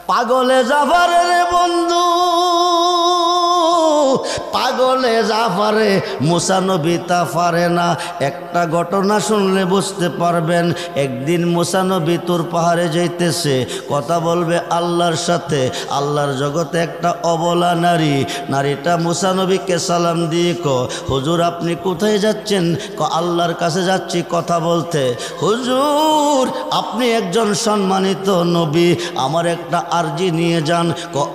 পাগলে জাফরের বন্ধু, পাগলে জাফরে মুসা নবী তা পারে না। একটা ঘটনা শুনলে বুঝতে পারবেন। একদিন মুসা নবী তুর পাহাড়ে যাইতেছে, কথা বলবে আল্লাহর সাথে। আল্লাহর জগতে একটা অবলা নারী, নারীটা মুসা নবীকে সালাম দিয়ে হুজুর আপনি কোথায় যাচ্ছেন? আল্লাহর কাছে যাচ্ছি কথা বলতে। হুজুর আপনি একজন সম্মানিত নবী, আমার একটা আরজি নিয়ে যান।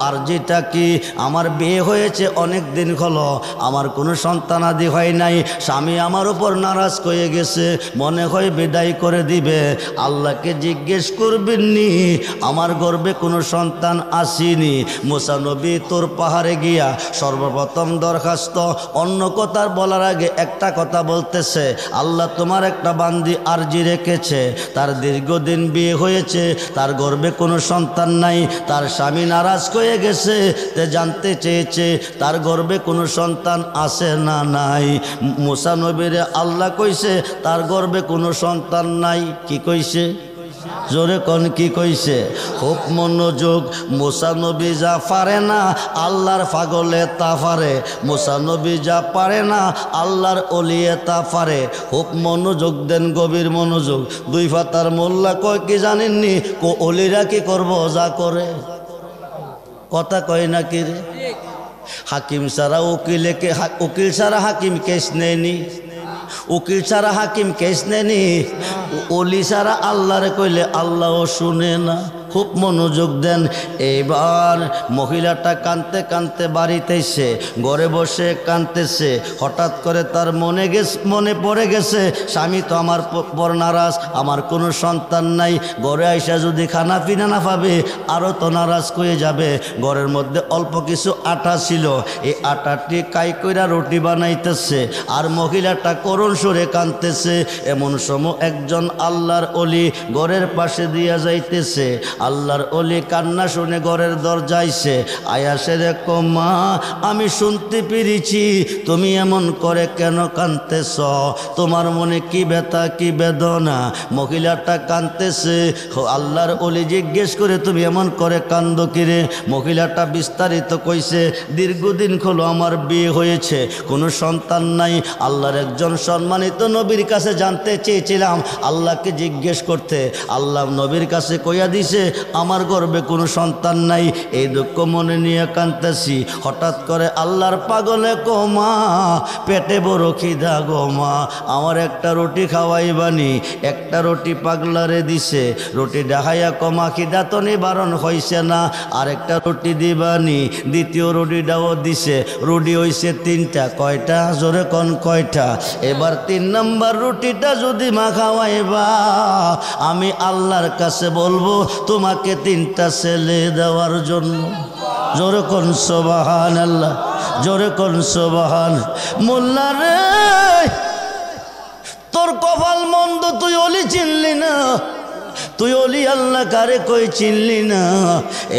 আরজিটা কি? আমার বিয়ে হয়েছে অনেক দিন হলো, আমার কোনো সন্তানাদি হয় নাই, স্বামী আমার উপর নারাজ হয়ে গেছে, মনে হয় বিদায় করে দিবে। আল্লাহকে জিজ্ঞেস করবেননি আমার গর্ভে কোনো সন্তান আসেনি। মুসা নবী তোর পাহাড়ে গিয়া সর্বপ্রথম দরখাস্ত, অন্য কথার বলার আগে একটা কথা বলতেছে, আল্লাহ তোমার একটা বান্দি আরজি রেখেছে, তার দীর্ঘদিন বিয়ে হয়েছে, তার গর্ভে কোনো সন্তান নাই, তার স্বামী নারাজ হয়ে গেছে, তে জানতে চেয়েছে তার গর্ভে কোনো সন্তান আছে না নাই। মুসা নবীরে আল্লাহ কইছে তার গর্ভে কোনো সন্তান নাই। কি কইছে? জোরে কোন কি কইছে? খুব মনোযোগ। মুসা নবী যা পারে না আল্লাহর পাগলে তা পারে, মুসা নবী যা পারে না আল্লাহর ওলিয়ে তা পারে। খুব মনোযোগ দেন, গভীর মনোযোগ। দুই পাতার মোল্লা কয় কি জানেননি? ওলিরা কি করবো যা করে, কথা কয় না কি রে? হাকিম ছাড়া উকিলে, উকিল ছাড়া হাকিম কেস নেয়নি, উকিল ছাড়া হাকিম কেস নেয়নি, ওলি ছাড়া আল্লাহরে কইলে আল্লাহও শুনে না। খুব মনোযোগ দেন। এবার মহিলাটা কাঁদতে কাঁদতে বাড়িতে এসে ঘরে বসে কাঁদতেছে। হঠাৎ করে তার মনে পড়ে গেছে স্বামী তো আমার পর নারাজ, আমার কোনো সন্তান নাই, ঘরে আইসা যদি খানা পিনা না পাবে আরও তো নারাজ হয়ে যাবে। ঘরের মধ্যে অল্প কিছু আটা ছিল, এই আটাটি কাই কইরা রুটি বানাইতেছে আর মহিলাটা করুণ সুরে কাঁদতেছে। এমন সময় একজন আল্লাহর অলি ঘরের পাশে দিয়া যাইতেছে। আল্লাহর অলি কান্না শুনে ঘরের দরজাইছে, আয়াসে দেখো মা আমি শুনতে পেরেছি তুমি এমন করে কেন কাঁদতেছ, তোমার মনে কি ব্যথা কি বেদনা? মহিলাটা কাঁদতেছে। আল্লাহর অলি জিজ্ঞেস করে তুমি এমন করে কান্দো কিরে? মহিলাটা বিস্তারিত কইছে, দীর্ঘদিন হলো আমার বিয়ে হয়েছে, কোনো সন্তান নাই। আল্লাহর একজন সম্মানিত নবীর কাছে জানতে চেয়েছিলাম, আল্লাহকে জিজ্ঞেস করতে, আল্লাহ নবীর কাছে কইয়া দিছে আমার গর্ভে কোনো সন্তান নাই। এই দুঃখ মনে নিয়ে কাঁদতেছি। হঠাৎ করে আল্লাহর পাগলে মা পেটে বড় খিদা গো মা, আমার একটা রুটি খাওয়াইবানি। একটা রুটি পাগলারে দিছে, রুটি ডাহাইয়া কমা খিদা তো নিবারণ হইছে না, আরেকটা রুটি দিবানি। দ্বিতীয় রুটিটাও দিছে, রুটি হইছে তিনটা। কয়টা? জোরে কোন কয়টা? এবার 3 নম্বর রুটিটা যদি মা খাওয়াইবা আমি আল্লাহর কাছে বলবো তোমাকে 3টা ছেলে দেওয়ার জন্য। জোরে কোন সুবহানাল্লাহ, জোরে কোন সুবহান। মোল্লা রে তোর কপাল মন্দ, তুই ওলি চিনলি না, তুই ওলি আল্লাহ কারে কই চিনলি না।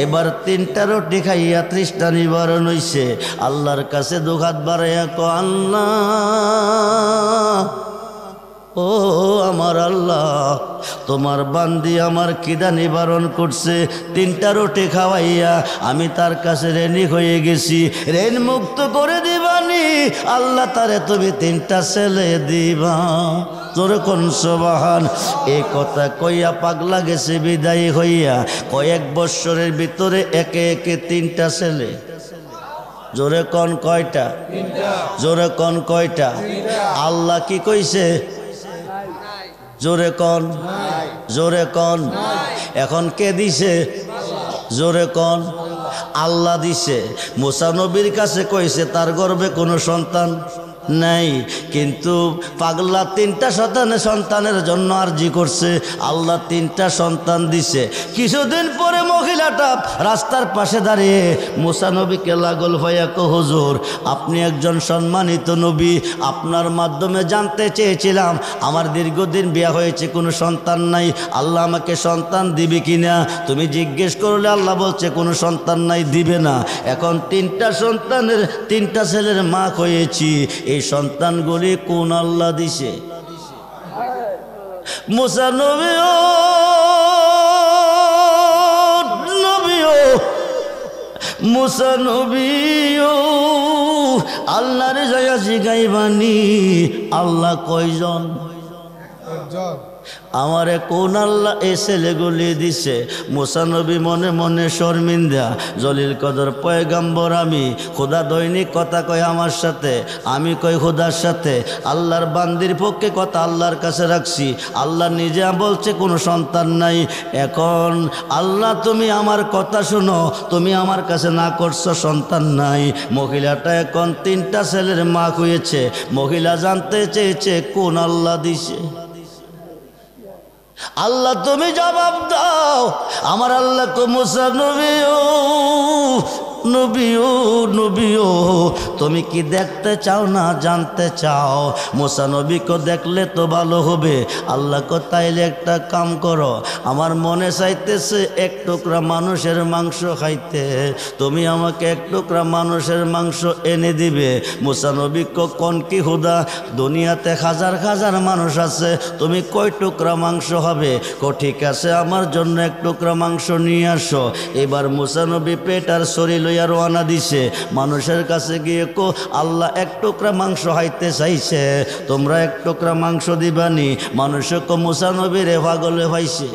এবার 3টা রুটি খাইয়া 30টা নিবারণ হইছে। আল্লাহর কাছে দুহাত বাড়াইয়া কো আল্লাহ, ও আমার আল্লাহ তোমার বান্দি আমার খিদা নিবারণ করছে, 3টা রুটি খাওয়াইয়া আমি তার কাছে ঋণী হয়ে গেছি, ঋণ মুক্ত করে দিবানি। আল্লাহ তারে তুমি 3টা ছেলে দিবা। তোর কোন সুবহান। এই কথা কইয়া পাগলা গেছে বিদায় হইয়া। কয়েক বৎসরের ভিতরে একে একে 3টা ছেলে। জোরে কোন কয়টা? জোরে কোন কয়টা? আল্লাহ কি কইছে? জোরে কোন, জোরে কোন। এখন কে দিছে? জোরে কোন। আল্লাহ দিছে। মুসা নবীর কাছে কইছে তার গর্ভে কোনো সন্তান নাই, কিন্তু পাগলা 3টা সন্তানের জন্য আরজি করছে, আল্লাহ 3টা সন্তান দিছে। কিছুদিন পরে মহিলাটা রাস্তার পাশে দাঁড়িয়ে মুসা নবীকে লাগল হইয়া কো হুজুর আপনি একজন সম্মানিত নবী, আপনার মাধ্যমে জানতে চেয়েছিলাম আমার দীর্ঘদিন বিয়ে হয়েছে, কোনো সন্তান নাই, আল্লাহ আমাকে সন্তান দিবে কিনা? তুমি জিজ্ঞেস করলে আল্লাহ বলছে কোনো সন্তান নাই, দিবে না। এখন 3টা সন্তানের 3টা ছেলের মা হয়েছি, এই সন্তানগুলি কোন আল্লাহ দিছে? মুসা নবী ও নবী ও মুসা নবীও আল্লাহর জায়গা জিগাইবানি আল্লাহ কয়জন? আমারে কোন আল্লাহ এই ছেলেগুলি দিছে? মুসা নবী মনে মনে শর্মিন্দা, জলিল কদর পয়গাম্বর আমি, খোদা দৈনিক কথা কয় আমার সাথে, আমি কই খোদার সাথে, আল্লাহর বান্দির পক্ষে কথা আল্লাহর কাছে রাখছি। আল্লাহ নিজে বলছে কোনো সন্তান নাই। এখন আল্লাহ তুমি আমার কথা শুনো, তুমি আমার কাছে না করছো সন্তান নাই। মহিলাটা এখন 3টা ছেলের মা হয়েছে। মহিলা জানতে চেয়েছে কোন আল্লাহ দিছে। আল্লাহ তুমি জবাব দাও। আমার আল্লাহ কো মুসা নবীও নবীও নবীও তুমি কি দেখতে চাও না জানতে চাও? মুসা নবীকে দেখলে তো ভালো হবে। আল্লাহ কো তাইলে একটা কাম করো, আমার মনে চাইতেছে 1 টুকরা মানুষের মাংস খাইতে, তুমি আমাকে 1 টুকরা মানুষের মাংস এনে দিবে। মুসা নবী কো কোন কি হুদা, দুনিয়াতে হাজার হাজার মানুষ আছে, তুমি কয় টুকরা মাংস হবে? কো ঠিক আছে, আমার জন্য 1 টুকরা মাংস নিয়ে আসো। এবার মুসা নবী পেট আর শরীর লইয়া রওনা দিছে। মানুষের কাছে গিয়ে কো আল্লাহ 1 টুকরা মাংস খাইতে চাইছে, তোমরা 1 টুকরা মাংস দিবানি? মানুষ কো মুসা নবীরে পাগলে পাইছে।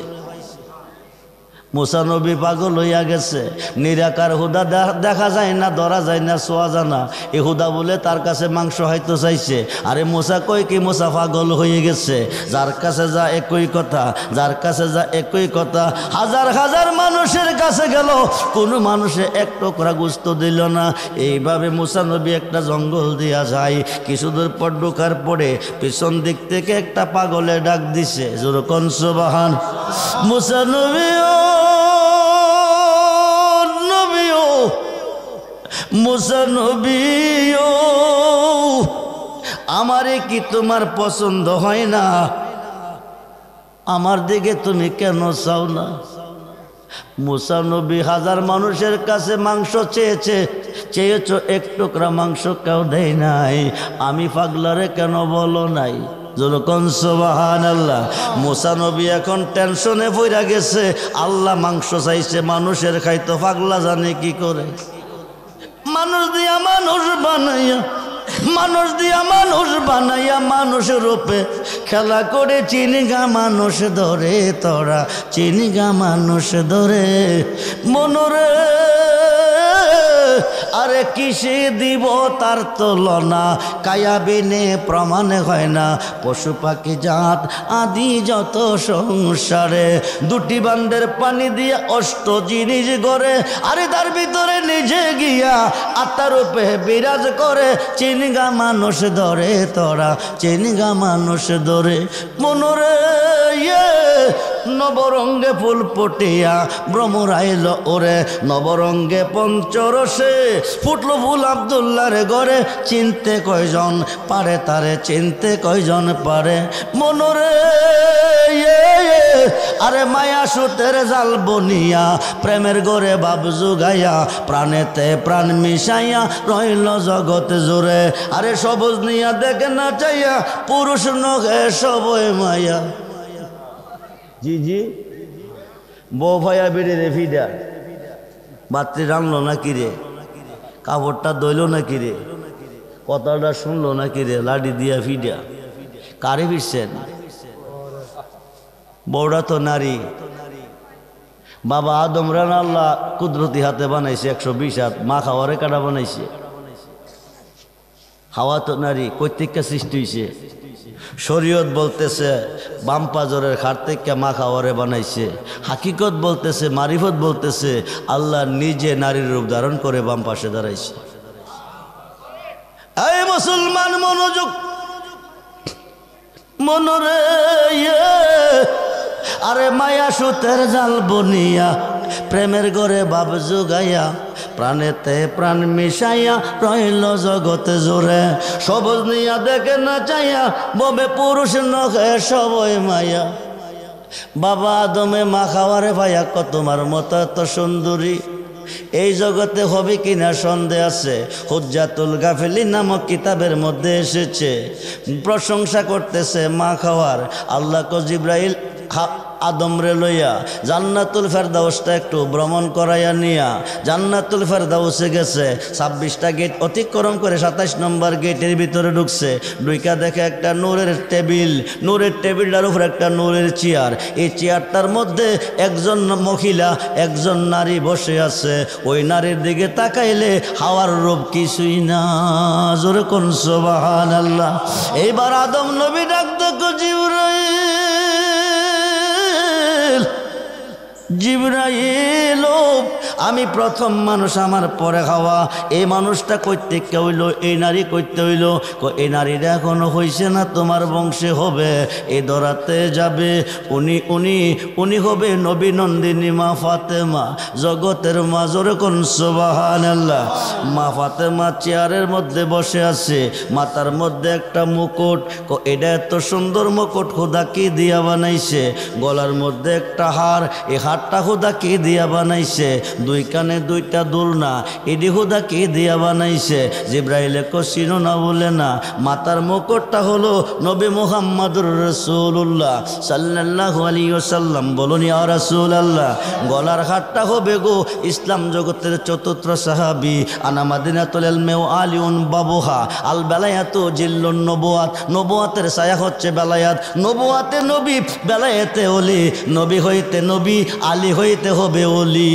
মুসা নবী পাগল হইয়া গেছে। নিরাকার হুদা দেখা যায় না, ধরা যায় না, ছোঁয়া যায় না। এই হুদা বলে তার কাছে মাংস হয়তো চাইছে। আরে মুসা কই কি মুসা পাগল হয়ে গেছে। যার কাছে যা একই কথা, যার কাছে যা একই কথা। হাজার হাজার মানুষের কাছে গেল, কোনো মানুষে 1 টুকরা গোশত দিল না। এইভাবে মুসা নবী একটা জঙ্গল দিয়া যায়। কিছু দূর পর ঢোকার পরে পিছন দিক থেকে একটা পাগলে ডাক দিছে, যেরকম সুবহান। মুসা নবীও মুসা নবীও আমারে কি তোমার পছন্দ হয় না? আমার দিকে তুমি কেন চাও না? মুসা নবী হাজার মানুষের কাছে মাংস চেয়েছ, 1 টুকরা মাংস কেউ দেয় নাই। আমি পাগলারে কেন বলো নাই? যখন সুবহানাল্লাহ। মুসা নবী এখন টেনশনে পড়া গেছে। আল্লাহ মাংস চাইছে, মানুষের খাইতো, পাগলা জানে কি করে। মানুষ দিয়া মানুষ বানাইয়া, মানুষ দিয়া মানুষ বানাইয়া মানুষের রূপে খেলা করে চিনিগা মানুষ ধরে, তোরা চিনিগা মানুষ ধরে মনরে। আরে কিসে দিব তার তুলনা, কায়াবিনে প্রমাণ হয় না। পশু পাখি জাত আদি যত সংসারে, 2টি বান্দের পানি দিয়ে 8 জিনিস গড়ে। আরে তার ভিতরে নিজে গিয়া আত্মার রূপে বিরাজ করে। চিনগা মানুষ ধরে, তোরা চিনগা মানুষ ধরে মনরে। নবরঙ্গে ফুল পটিয়া ভ্রমর আইল ওরে, নবরঙ্গে পঞ্চরসে ফুটলো ফুল আব্দুল্লাহর ঘরে। চিনতে কয়জন পারে তারে, চিনতে কয়জন পারে মনরে। আরে মায়া সুতের জাল বনিয়া প্রেমের গড়ে বাপ জুগাইয়া, প্রাণেতে প্রাণ মিশাইয়া রইল জগৎ জোরে। আরে সবুজ নিয়া দেখে না চাইয়া, পুরুষ নহে সবই মায়া। জি জি, বউ ভাইয়া বেড়ে রে ফিডা, বাত্রি রানলো না কিরে, কাপড়টা দইল না কিরে, কথাটা শুনলো না কিরে, লাডি দিয়া ফিডা। কারে ফিরছেন? বউটা তো নারী। বাবা আদম রান আল্লাহ কুদরতি হাতে বানাইছে 120 হাত, মা খাওয়ারে কাটা বানাইছে। হাওয়া তো নারী, কর্তৃকা সৃষ্টি হয়েছে। শরীয়ত বলতেছে বাম পাজরের খাট থেকে মা খাওয়ারে বানাইছে। হাকিকত বলতেছে, মারিফত বলতেছে আল্লাহ নিজে নারীর রূপ ধারণ করে বাম পাশে দাঁড়াইছে। এই মুসলমান মনোযোগ, মনরে। আরে মায়া সুতের জাল বনিয়া প্রেমের গড়ে বাপ জুগাইয়া, প্রাণেতে প্রাণ মিশাইয়া রইল জগতে জোরে। সবুজ নিয়া দেখে না চাইয়া, ববে পুরুষ নহে সবই মায়া। বাবা আদমে মা খাওয়ারে ভাইয়া কত তোমার মতো এত সুন্দরী এই জগতে হবে কিনা সন্দেহ আছে। হুজ্জাতুল গাফিলিন নামক কিতাবের মধ্যে এসেছে, প্রশংসা করতেছে মা খাওয়ার। আল্লাহ কো জিব্রাইল আদমরে লইয়া জান্নাতুল ফেরদাউসটা একটু ভ্রমণ করাইয়া নিয়া জান্নাতুল ফেরদাউসে গেছে। 26টা গেট অতিক্রম করে 27 নম্বর গেটের ভিতরে ঢুকছে। ঢুইকা দেখে একটা নূরের টেবিল, নূরের টেবিলটার উপর একটা নূরের চেয়ার। এই চেয়ারটার মধ্যে একজন মহিলা, একজন নারী বসে আছে। ওই নারীর দিকে তাকাইলে হাওয়ার রূপ কিছুই না। জোরে কোন সুবহানাল্লাহ। এইবার আদম নবী ডাক দেখো জিবরাইল, জিবরাইল আমি প্রথম মানুষ, আমার পরে খাওয়া। এই মানুষটা কইতে কে হইল, এই নারী কইতে হইল। এই নারীটা এখনো হইছে না, তোমার বংশে হবে, এই দরাতে যাবে। উনি হবে নবী নন্দিনী মা ফাতেমা, জগতের মা। জোরে কোন সুবহানাল্লাহ। মা ফাতেমা চেয়ারের মধ্যে বসে আছে, মাথার মধ্যে একটা মুকুট। এটা এত সুন্দর মুকুট খোদা কি দিয়া বানাইছে। গলার মধ্যে একটা হার, এই হারটা খোদা কি দিয়া বানাইছে। দুই কানে দুইটা দুলনা, এডি খোদা কি দিয়া বানাইছে। জিবরাইলে চিনো না বলে না, মাতার মুকুটটা হলো নবী মুহাম্মদুর রাসূলুল্লাহ সাল্লাল্লাহু আলাইহি ওয়াসাল্লাম। বলুন ইয়া রাসূলুল্লাহ। গলার হারটা হবে গো ইসলাম জগতের চতুর্থ সাহাবী। আনা মাদিনাতুল ইলমি ওয়া আলিউন বাবুহা, আল বেলায়াতু জিল্লুন নবুয়াত। নবুয়াতের ছায়া হচ্ছে বেলায়াত। নবুয়াতে নবী, বেলায়াতে ওলি। নবী হইতে নবী, আলী হইতে হবে ওলি।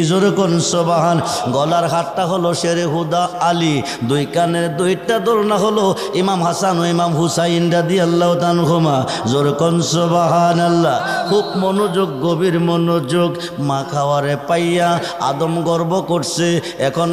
জোরে কোন সুবহান। গলার হারটা হলো শেরে হুদা আলী। দুই কানের দুইটা দোলনা হলো ইমাম হাসান ও ইমাম হুসাইন রাদিয়াল্লাহু তাআলা। জোরে কোন সুবহানাল্লাহ। খুব মনোযোগ, গভীর মনোযোগ। মা খাওয়ারে পাইয়া আদম গর্ব করছে। এখন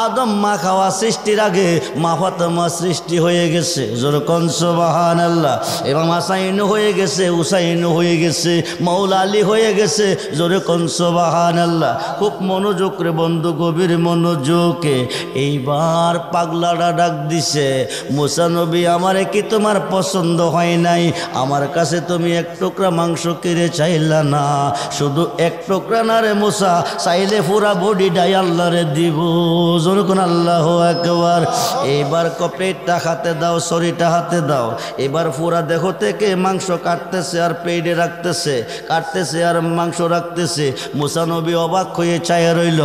আদম মা খাওয়া সৃষ্টির আগে মা ফাতেমা সৃষ্টি হয়ে গেছে। জোরে কোন সুবহানাল্লাহ। ইমাম হাসাইন হয়ে গেছে, হুসাইন হয়ে গেছে, মাওলা আলী হয়ে গেছে। জোরে কোন সুবহানাল্লাহ। খুব মনোযোগ রে বন্ধু, গভীর মনোযোগে। এইবার পাগলাটা ডাক দিছে, মুসা নবী আমারে কি তোমার পছন্দ হয় নাই? আমার কাছে তুমি এক টুকরা মাংস কিনে চাইলা না, শুধু এক টুকরা না রে মুসা, চাইলে পুরা বডিটাই আল্লাহরে দিব। জোরে কোন আল্লাহু আকবার। এইবার পেটটা হাতে দাও, শরীরটা হাতে দাও। এবার পুরা দেহ থেকে মাংস কাটতেছে আর পেটে রাখতেছে, কাটতেছে আর মাংস রাখতেছে। মুসা নবী অবাক হয়ে চায় রইল,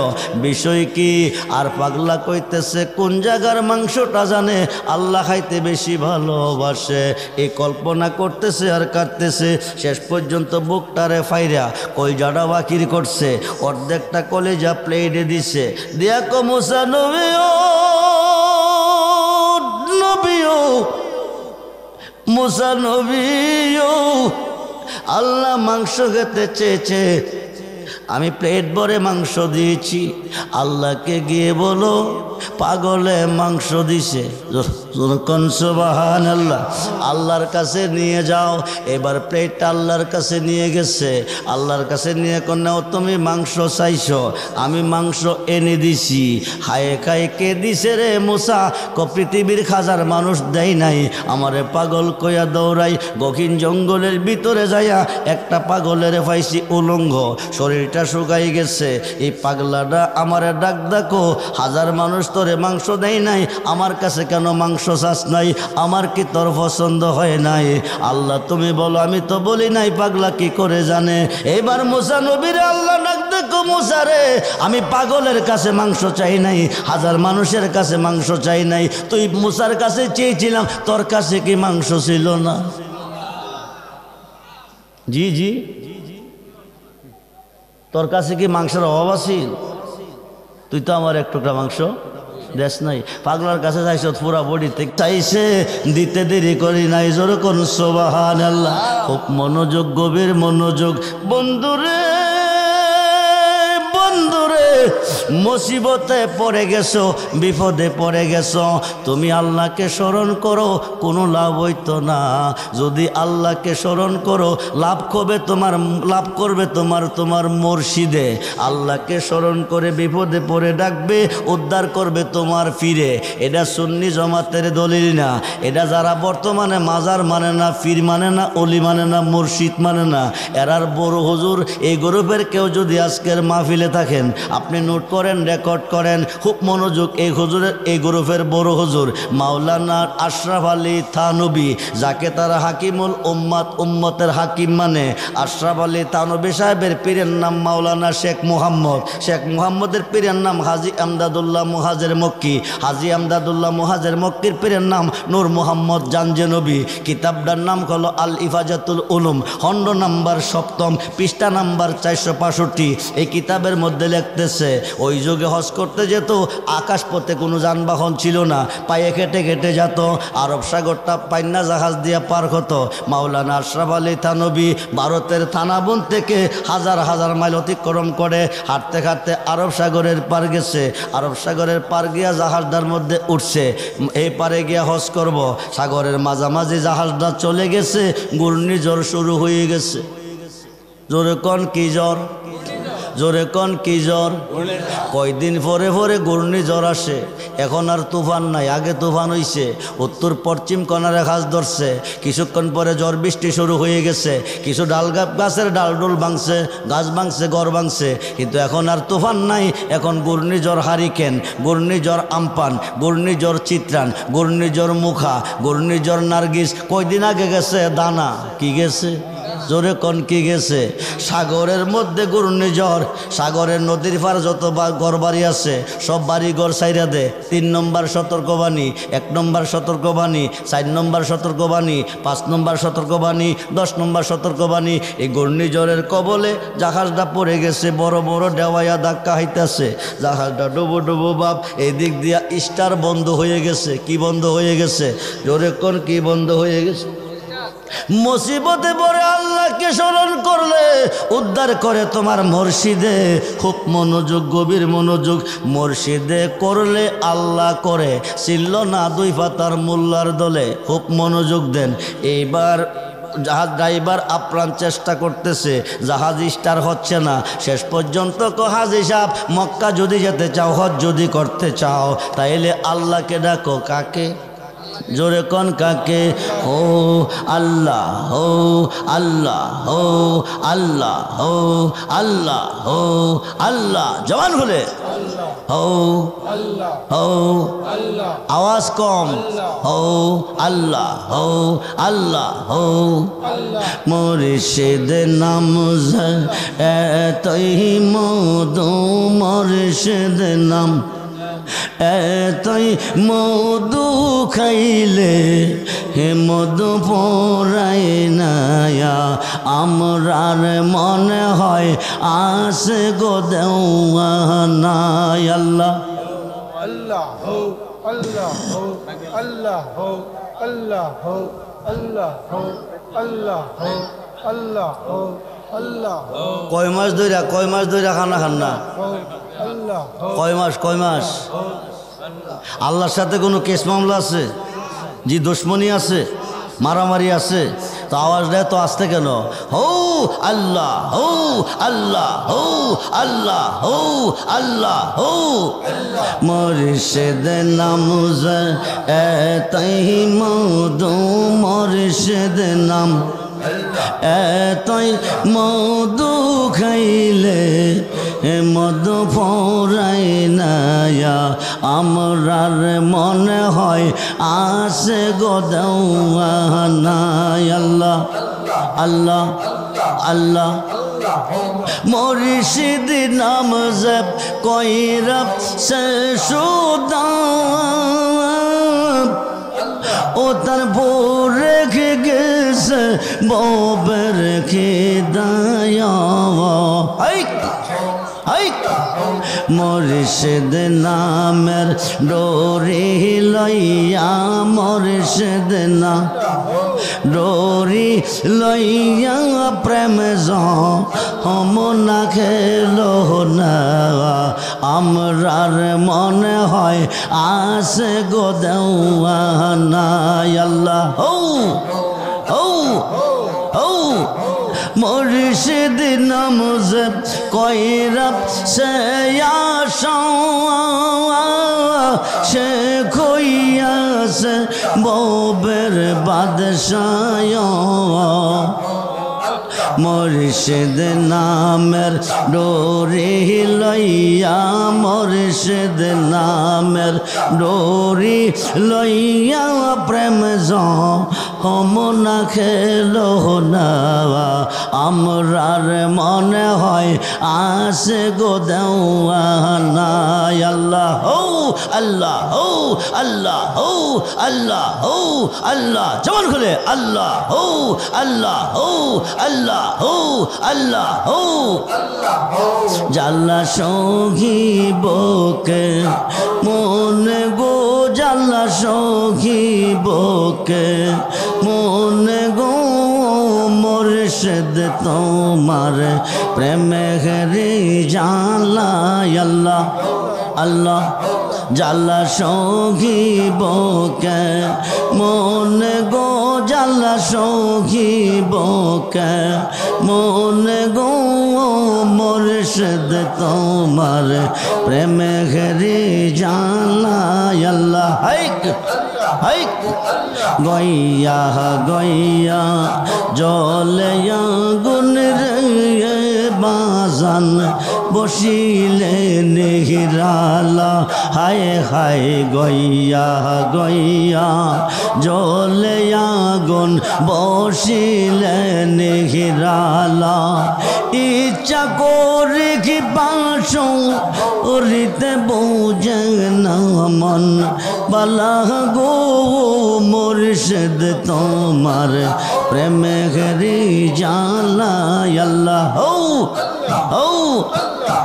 বিষয় কি? আর পাগলা কইতেছে কোন জায়গার মাংসটা জানে আল্লাহ খাইতে বেশি ভালোবাসে। এই কল্পনা করতেছে আর কাটতেছে। শেষ পর্যন্ত বুকটারে ফাইরা কলজাটা বাকির করছে, অর্ধেকটা কলেজা প্লেটে দিছে। দিয়া কো মুসা নবী ও নবী ও মুসা নবী ও, আল্লাহ মাংস খেতে চেয়েছে, আমি প্লেট ভরে মাংস দিয়েছি। আল্লাহকে গিয়ে বলো পাগলে মাংস দিছে। সুবহানাল্লাহ। আল্লাহর কাছে নিয়ে যাও। এবার প্লেটটা আল্লাহর কাছে নিয়ে গেছে। আল্লাহর কাছে নিয়ে কন্যাও তুমি মাংস চাইছো, আমি মাংস এনে দিছি। হায়ে খায় কে দিছে রে মুসা? পৃথিবীর হাজার মানুষ দেয় নাই, আমারে পাগল কইয়া দৌড়াই। গহীন জঙ্গলের ভিতরে যাইয়া একটা পাগলের পাইছি উলঙ্গ, শরীরটা শুকাই গেছে। এই পাগলাটা আমারে ডাক ডাকো, হাজার মানুষ তোরে মাংস দেয় নাই, আমার কাছে কেন মাংস চাস নাই? আমার কি তোর পছন্দ হয় নাই? আল্লাহ তুমি বলো, আমি তো বলি নাই। পাগলা কি করে জানে? এবার মুসা নবীরে আল্লাহ ডাক দেখো, মুসা রে আমি পাগলের কাছে মাংস চাই নাই, হাজার মানুষের কাছে মাংস চাই নাই। তুই মুসার কাছে চেয়েছিলাম, তোর কাছে কি মাংস ছিল না? জি জি, তোর কাছে কি মাংসের অভাব আছিল? তুই তো আমার এক টুকরা মাংস দেশ নাই। পাগলার কাছে চাইছ, পুরা বডি থেকে চাইছে, দিতে দেরি করি নাই। জোরে কোন সুবহানাল্লাহ। খুব মনোযোগ, গভীর মনোযোগ। বন্ধুরে বন্ধুরে, মুসিবতে পড়ে গেছো, বিপদে পড়ে গেছো, তুমি আল্লাহকে স্মরণ করো, কোনো লাভ হইতো না। যদি আল্লাহকে স্মরণ করো, লাভ করবে তোমার মুর্শিদে। আল্লাহকে স্মরণ করে বিপদে পড়ে ডাকবে, উদ্ধার করবে তোমার ফিরে। এটা সুন্নি জমাতের দলিল না। এটা যারা বর্তমানে মাজার মানে না, পীর মানে না, অলি মানে না, মুর্শিদ মানে না, এরার বড় হুজুর এই গ্রুপের কেউ যদি আজকের মাহফিলে থাকেন, আপনি নোট করে করেন, রেকর্ড করেন, খুব মনোযোগ। এই হুজুরের, এই গ্রুপের বড় হুজুর মাওলানা আশরাফ আলী থানভী, যাকে তারা হাকিমুল উম্মাত, উম্মতের হাকিম মানে। আশরাফ আলী থানভী সাহেবের পীরের নাম মাওলানা শেখ মুহাম্মদ। শেখ মুহাম্মদের পীরের নাম হাজী আমদাদুল্লাহ মুহাজের মক্কি। হাজী আমদাদুল্লাহ মুহাজের মক্কির পীরের নাম নূর মোহাম্মদ জানজেনবী। কিতাবটার নাম হলো আল ইফাজাতুল উলুম, খণ্ড নাম্বার 7, পৃষ্ঠা নাম্বার 465। এই কিতাবের মধ্যে লিখতেছে, ওই যুগে হজ করতে যেত, আকাশপথে কোনো যানবাহন ছিল না, পায়ে হেঁটে হেঁটে যেত, আরব সাগরটা পাইন্না জাহাজ দিয়ে পার হতো। মাওলানা আশরাফ আলী থানভী ভারতের থানাবন থেকে হাজার হাজার মাইল অতিক্রম করে হাঁটতে হাঁটতে আরব সাগরের পার গেছে। আরব সাগরের পার গিয়া জাহাজটার মধ্যে উঠছে, এই পারে গিয়া হজ করব। সাগরের মাঝামাঝি জাহাজটা চলে গেছে, ঘূর্ণিঝড় শুরু হয়ে গেছে। জোরে কন কি জ্বর, জোরে কন কি জ্বর। কয়দিন পরে পরে ঘূর্ণিঝড় আসে, এখন আর তুফান নাই, আগে তুফান হইছে। উত্তর পশ্চিম কোণারে ঘাস ধরছে, কিছুক্ষণ পরে ঝড় বৃষ্টি শুরু হয়ে গেছে। কিছু ডাল গাছের ডাল ডোল ভাঙছে, গাছ ভাঙছে, ঘর ভাঙছে, কিন্তু এখন আর তুফান নাই। এখন ঘূর্ণিঝড় হারিকেন, ঘূর্ণিঝড় আমপান, ঘূর্ণিঝড় চিত্রান, ঘূর্ণিঝড় মুখা, ঘূর্ণিঝড় নার্গিস। কয়দিন আগে গেছে দানা, কি গেছে, জোরে কন কি গেছে। সাগরের মধ্যে ঘূর্ণিঝড়, সাগরের নদীর পার যত ঘরবাড়ি আছে সব বাড়ি ঘর সাইরা দে। 3 নম্বর সতর্কবাণী, 1 নম্বর সতর্কবাণী, 4 নম্বর সতর্কবাণী, 5 নম্বর সতর্কবাণী, 10 নম্বর সতর্কবাণী। এই ঘূর্ণিঝড়ের কবলে জাহাজটা পড়ে গেছে, বড় বড় ডেওয়াইয়া ধাক্কা হাইতেছে, জাহাজটা ডুবো ডুবো বাপ। এদিক দিয়া স্টার বন্ধ হয়ে গেছে। কি বন্ধ হয়ে গেছে, জোরে কোন কি বন্ধ হয়ে গেছে। মুসিবতে পড়ে আল্লাহকে স্মরণ করলে উদ্ধার করে তোমার মুর্শিদে। খুব মনোযোগ, গভীর মনোযোগ। মুর্শিদে করলে আল্লাহ করে, ছিল না 2 পাতার মোল্লার দলে। খুব মনোযোগ দেন। এইবার জাহাজ ড্রাইভার আপ্রাণ চেষ্টা করতেছে, জাহাজ স্টার হচ্ছে না। শেষ পর্যন্ত হাজী সাহেব, মক্কা যদি যেতে চাও, হজ যদি করতে চাও, তাইলে আল্লাহকে ডাকো। কাকে, জোরে কন কাকে। ও আল্লাহ, ও আল্লাহ, ও আল্লাহ, ও আল্লাহ, ও আল্লাহ। জবান খুলে ও ও, আওয়াজ কম। ও আল্লাহ, ও আল্লাহ, ও মুর্শিদ নাম এতই মধু, মুর্শিদ নাম এতই মধু, খাইলে হে মধু পরাই নায়া, আমরার মনে হয় আসে গো দেওয়ানায়। আল্লাহ আল্লাহ হো, আল্লাহ হো, আল্লাহ হো, আল্লাহ হো, আল্লাহ হো, আল্লাহ হো, আল্লাহ হো, আল্লাহ হো। কয় মাস ধইরা খানা খান না? কয় মাস, কয় মাস? আল্লাহর সাথে কোনো কেস মামলা আছে? জি, দুশ্মনী আছে, মারামারি আছে? তো আওয়াজ দেয় তো আসতে কেন? হো আল্লাহ, হো আল্লাহ, হো আল্লাহ, হো আল্লাহ, হো মুর্শিদ নাম এতই মধু, মুর্শিদ নাম এতই মধু, খাইলে মধু পরাই নায়া, আমরার মনে হয় আসে গো দেওয়ানায়। আল্লাহ আল্লাহ আল্লাহ। মুর্শিদ নাম জপ কইরা সে সুদাম, ও তার বউ রেখে গেছে, বউ রেখে দায়া। মুর্শিদ নামের ডোরি লইয়া, মুর্শিদ নাম ডোরি লইয়া, প্রেম যমুনা খেলো না, আমরার মনে হয় আসে গো দেওয়ানায়। আল্লাহ হো হো হো। মুর্শিদ নাম জপ কইরা সে আশা, সে কইয়াছে বউবের বাদশাহ। মুর্শিদ নামের ডোরি লইয়া মুর্শিদ নামের ডোরি লইয়া প্রেম যমুনা খেলো না আমরার মনে হয় আসে গো দেওয়ানা আল্লাহ হো আল্লাহ হো আল্লাহ হো আল্লাহ হো আল্লাহ জবান খুলে আল্লাহ হো আল্লাহ হো আল্লাহ হো আল্লাহ হো জাল্লা সখী বকে মনে গো জাল্লা সখী বকে মনে গো মুর্শিদ তোমার প্রেমে ঘরে জালা আল্লাহ আল্লাহ জাল্লা সখী বকে মনে গো জাল্লা সখী বকে মনে গো মুর্শিদ তোমার প্রেমে ঘরে জালা আল্লাহ হাইক হাইক গইয়া গইয়া জলে গুন রে বাজান বসিলে নিহিরালা হায় হায় গইয়া গইয়া জলে আগুন বসিলে নিহিরালা ইচ্ছা করে কি বাসো উরিতে বোঝে না মন বালা গো মুর্শিদ তোমার প্রেমে ঘরি জালা আল্লাহ হো হো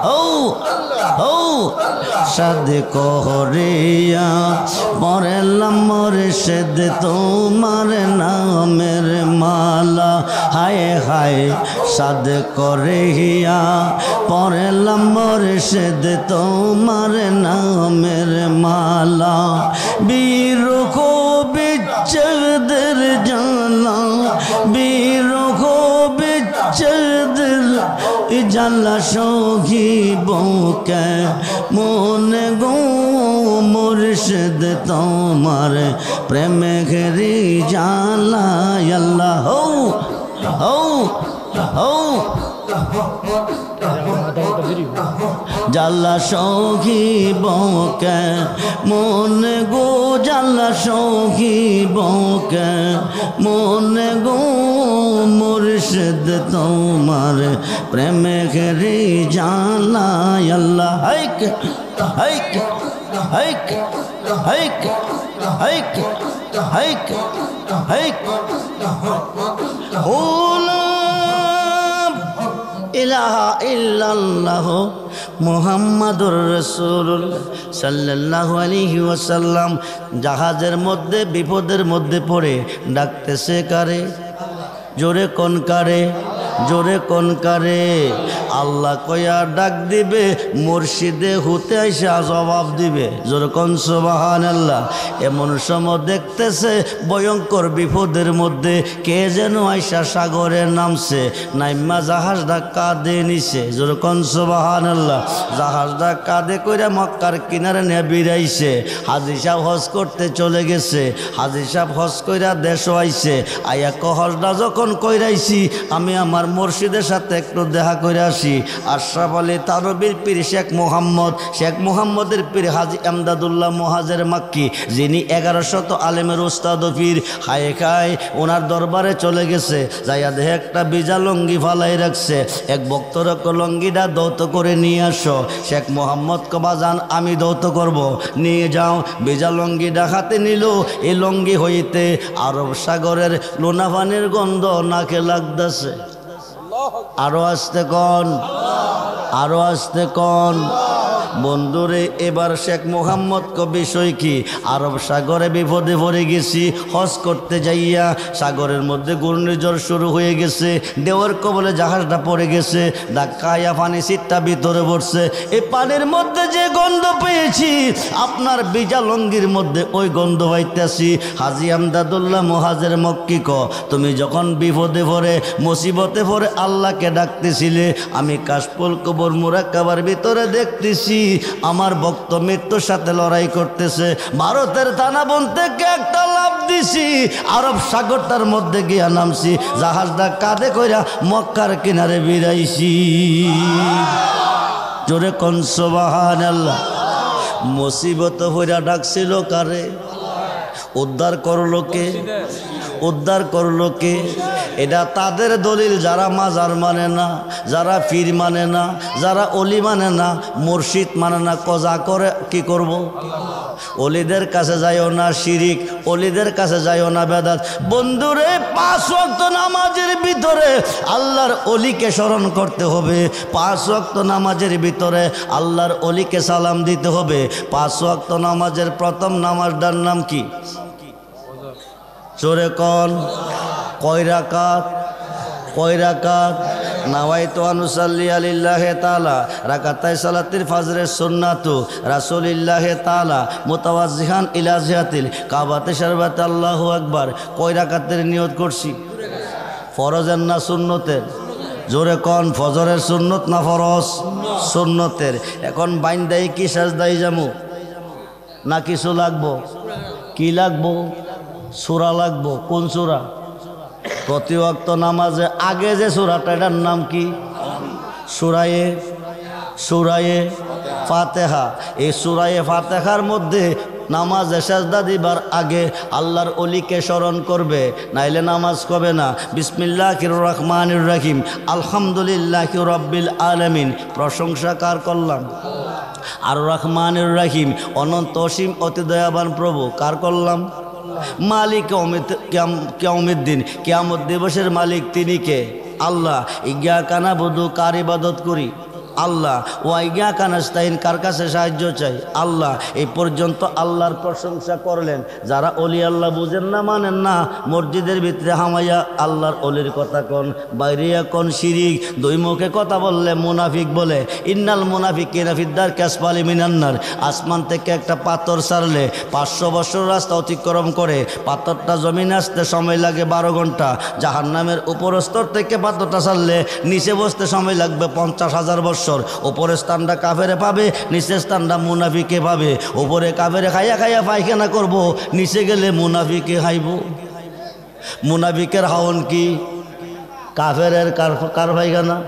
হো হো সাদ করিয়া মরেলাম মুর্শিদ তোমার নামের মালা হায় হায় সাদ করিয়া পরেলাম মুর্শিদ তোমার নামের মালা বিরহ বিচ্ছেদের জালা বিরহ বিচ্ছেদের জালা সখী বকে মনে গো মুর্শিদ তোমার প্রেমে ঘেরি জালা আল্লাহ হো হো হো জাল্লা সখী বকে মনে গো জাল্লা সখী বকে মনে গো মুর্শিদ তোমার প্রেমে ঘেরি জালা আল্লাহ হাইক হাইক হাইক হাইক হাইক হাইক হাইক ইলাহা ইল্লাল্লাহ মুহাম্মাদুর রাসূলুল্লাহ সাল্লাল্লাহু আলাইহি ওয়াসাল্লাম জাহাজের মধ্যে বিপদের মধ্যে পড়ে ডাকতেছে কারে জোরে কোন কারে জোরে কোন কারে আল্লাহ কয়া ডাক দিবে মুর্শিদে হুতে আইসা জবাব দিবে জোরে কোন সুবহানাল্লাহ এমন সময় দেখতেছে ভয়ঙ্কর বিপদের মধ্যে কে যেন আইসা সাগরে নামছে নাইমা জাহাজটা কাঁধে নিছে জোরে কোন সুবহানাল্লাহ জাহাজটা কাঁধে কইরা মক্কার কিনারে নিয়ে বিরাইছে হাজী সাহেব হজ করতে চলে গেছে হাজী সাহেব হজ কইরা দেশও আইছে আয়া হজটা যখন কইরাইছি আমি আমার মুর্শিদের সাথে একটু দেখা করে আসি আশরাফ আলী তানবীর পীর শেখ মুহাম্মদের পীর হাজী এমদাদুল্লাহ মুহাজের মাক্কি যিনি 1100 আলেমের উস্তাদ ও পীর হায় খায় ওনার দরবারে চলে গেছে যাইয়া দেখে একটা বিজা লঙ্গি ফালাই রাখছে এক ভক্তর লঙ্গিটা দৌত করে নিয়ে আসো শেখ মোহাম্মদ কবাজান আমি দৌত করব নিয়ে যাও বিজা লঙ্গিটা হাতে নিল এই লঙ্গি হইতে আরব সাগরের লোনাপানির গন্ধ নাকে লাগতেছে আরো আসতে কন আরো আসতে কন বন্ধুরে এবার শেখ মোহাম্মদ বিষয় কি আরব সাগরে বিপদে পড়ে গেছি হজ করতে যাইয়া সাগরের মধ্যে ঘূর্ণিঝড় শুরু হয়ে গেছে দেওয়ার কবলে জাহাজটা পড়ে গেছে ধাক্কায়া পানি সিটটা ভিতরে পড়ছে এই পানির মধ্যে যে গন্ধ পেয়েছি আপনার বিজা লঙ্গির মধ্যে ওই গন্ধ পাইতেছি হাজী আমদাদুল্লাহ মুহাজের মক্কি ক তুমি যখন বিপদে পড়ে মুসিবতে পড়ে আল্লাহকে ডাকতেছিলে আমি কাশফুল কবর মুরাক্কাবার ভিতরে দেখতেছি আমার ভক্ত মৃত্যুর সাথে লড়াই করতেছে। ভারতের থানাবন থেকে একটা লাফ দিছি, আরব সাগরটার মধ্যে গিয়া নামছি, জাহাজটা কাঁধে কইরা মক্কার কিনারে বিরাইছি। জোরে কোন সুবহানাল্লাহ। মুসিবত হইরা ডাকছিল কারে? উদ্ধার করলো কে? উদ্ধার করলো কে? এটা তাদের দলিল যারা মাজার মানে না, যারা পীর মানে না, যারা অলি মানে না, মুর্শিদ মানে না, কজা করে কি করব? অলিদের কাছে যাইও না শিরিক, অলিদের কাছে যাইও না বেদাত। বন্ধুরে 5 ওয়াক্ত নামাজের ভিতরে আল্লাহর অলিকে স্মরণ করতে হবে। 5 ওয়াক্ত নামাজের ভিতরে আল্লাহর অলিকে সালাম দিতে হবে। 5 ওয়াক্ত নামাজের প্রথম নামাজটার নাম কি? জোরে কোন? কয় রাকাত? কয় রাকাত? নাওয়াইতু আনুসাল্লি আলিল্লাহি তাআলা রাকাতাই সালাতিল ফজরের সুন্নাতু রাসূলিল্লাহি তাআলা মুতাওয়াজ্জিহান ইলা জিহাতিল কাবাতে শরবাতে আল্লাহু আকবার। কয় রাকাতের নিয়ত করছি? ফরজের না সুন্নতের? জোরে কোন? ফজরের সুন্নত না ফরজ? সুন্নতের। এখন বাইন্দাই কি সাজদাই যামু না কিছু লাগবো? কি লাগবো? সূরা লাগবো। কোন সূরা? প্রতি ওয়াক্ত নামাজে আগে যে সূরাটা এটার নাম কি? সূরায়ে ফাতিহা। এই সূরায়ে ফাতিহার মধ্যে নামাজে সাজদা দিবার আগে আল্লাহর অলিকে স্মরণ করবে, নাইলে নামাজ হবে না। বিসমিল্লাহির রহমানির রহিম আলহামদুলিল্লাহি রাব্বিল আলামিন। প্রশংসা কার করলাম? আর রহমানির রহিম অনন্ত অসীম অতি দয়াবান প্রভু কার করলাম? মালিক কিয়ামুদ্দিন, কিয়ামত দিবসের মালিক তিনি কে? আল্লাহ। ইয়্যাকা না'বুদু, কার ইবাদত করি? আল্লাহ। ওয়া ইয়্যাকা নাস্তাইন, কার কাছে সাহায্য চাই? আল্লাহ। এই পর্যন্ত আল্লাহর প্রশংসা করলেন। যারা অলি আল্লাহ বুঝেন না, মানেন না, মসজিদের ভিতরে হামাইয়া আল্লাহর অলির কথা কোন, বাইরিয়া কোন শিরিক। দুই মুখে কথা বললে মুনাফিক বলে। ইন্নাল মুনাফিকিনা ফিদ-দারকি আসফালি মিনান নার। আসমান থেকে একটা পাথর ছাড়লে 500 বছর রাস্তা অতিক্রম করে পাথরটা জমিনে আসতে সময় লাগে 12 ঘন্টা। জাহান্নামের উপর স্তর থেকে পাথরটা ছাড়লে নিচে বসতে সময় লাগবে 50,000 বছর। উপরের স্থানটা কাফেরে পাবে, নিচের স্থানটা মুনাফিকে পাবে। উপরে কাফেরে খাইয়া খাইয়া পায়খানা করব, নিচে গেলে মুনাফিকে খাইব। মুনাফিকের হাওন কি? কাফেরের কার পায়খানা?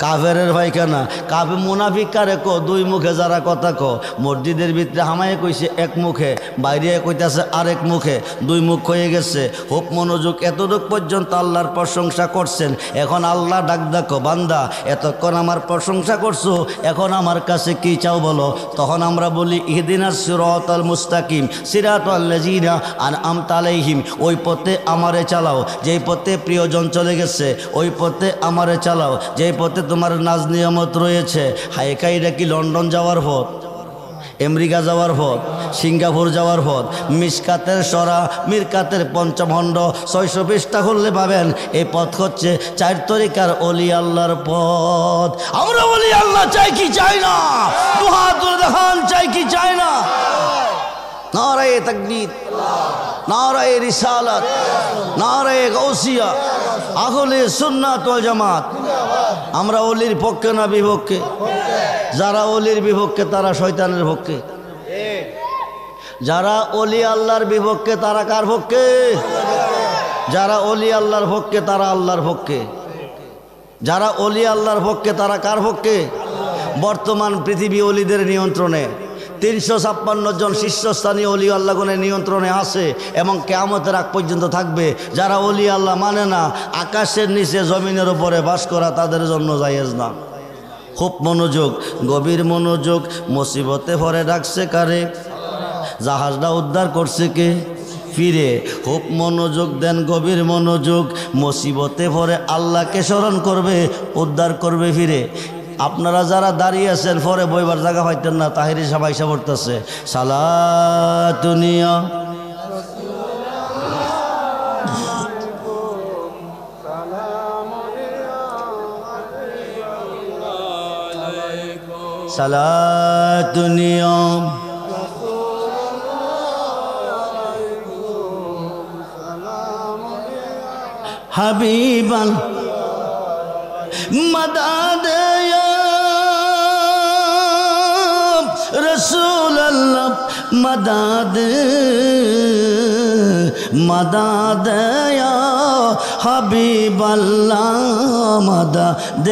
কাফেরের পায়খানা। কাফে মুনাফিক কারে কো? দুই মুখে যারা কথা কো। মসজিদের ভিতরে হামায়ে কইছে এক মুখে, বাইরে কইতাছে আরেক মুখে, দুই মুখ হয়ে গেছে। খুব মনোযোগ। এতটুক পর্যন্ত আল্লাহর প্রশংসা করছেন। এখন আল্লাহ ডাক দেখো, বান্দা এতক্ষণ আমার প্রশংসা করছো, এখন আমার কাছে কি চাও বলো? তখন আমরা বলি ইহদিনাস সিরাতাল মুস্তাকিম সিরাতাল লাযিনা আনআমতা আলাইহিম। ওই পথে আমারে চালাও যেই পথে প্রিয়জন চলে গেছে, ওই পথে আমারে চালাও যেই পথে তোমার নাজ নিয়ামত রয়েছে। হাইকাইটা কি লন্ডন যাওয়ার পথ, আমেরিকা যাওয়ার পথ, সিঙ্গাপুর যাওয়ার পথ? মিশকাতের সরা মিরকাতের পঞ্চমখণ্ড 600 পৃষ্ঠা খুললে পাবেন এই পথ হচ্ছে 4 তরিকার অলি আল্লাহর পথ। আমরা অলি আল্লাহ চাই কি চাই না? দুহাত তুলে দেখান, চাই কি চাই না? নারায়ে তাকবীর, নারায়ে রিসালাত, নারায়ে গাউসিয়া, আহলে সুন্নাত ওয়াল জামাত। আমরা অলির পক্ষে না বিপক্ষে? যারা অলির বিপক্ষে তারা শয়তানের পক্ষে। যারা অলি আল্লাহর বিপক্ষে তারা কার পক্ষে? যারা অলি আল্লাহর পক্ষে তারা আল্লাহর পক্ষে। যারা অলি আল্লাহর পক্ষে তারা কার পক্ষে? বর্তমান পৃথিবী অলিদের নিয়ন্ত্রণে। 356 জন শীর্ষস্থানীয় অলি আল্লাহগণের নিয়ন্ত্রণে আছে এবং কিয়ামতের আগ পর্যন্ত থাকবে। যারা অলি আল্লাহ মানে না, আকাশের নিচে জমিনের উপরে বাস করা তাদের জন্য জায়েজ না। খুব মনোযোগ, গভীর মনোযোগ। মুসিবতে পড়ে ডাকছে কারে? জাহাজটা উদ্ধার করছে কে? ফিরে। খুব মনোযোগ দেন, গভীর মনোযোগ। মুসিবতে পড়ে আল্লাহকে স্মরণ করবে, উদ্ধার করবে ফিরে। আপনারা যারা দাঁড়িয়ে আছেন পরে বইবার জায়গা পাইতেন না, তাহিরি সবাই এসে পড়তেছে সালাতুনিয়া সালাতুনিয়া হাবিবান মাদাদ রাসূলুল্লাহ মাদাদ মাদাদ ইয়া হাবিবাল্লাহ মাদাদ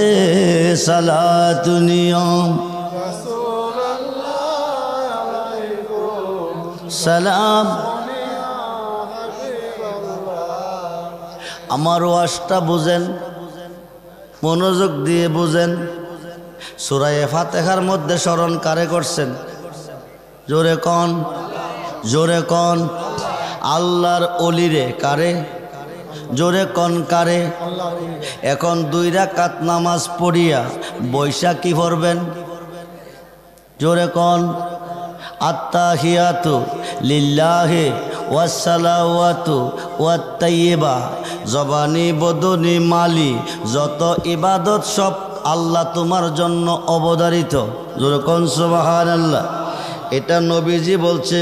সালাতুনিয়া সালাম। আমার ওয়াজটা বুঝেন, মনোযোগ দিয়ে বুঝেন। সূরা ফাতিহার মধ্যে স্মরণ কারে করছেন? জোরে কন, জোরে কন। আল্লাহর অলিরে কারে? জোরে কন কারে? এখন 2 রাকাত নামাজ পড়িয়া বৈশা কি পড়বেন? জোরে কন। আত্তাহিয়াতু লিল্লাহি ওয়াসসালাওয়াতু ওয়াত-তাইয়্যিবা, জবানি বদনি মালি যত ইবাদত সব আল্লাহ তোমার জন্য অবধারিত। জোরে কোন সুবহানাল্লাহ। এটা নবীজি বলছে।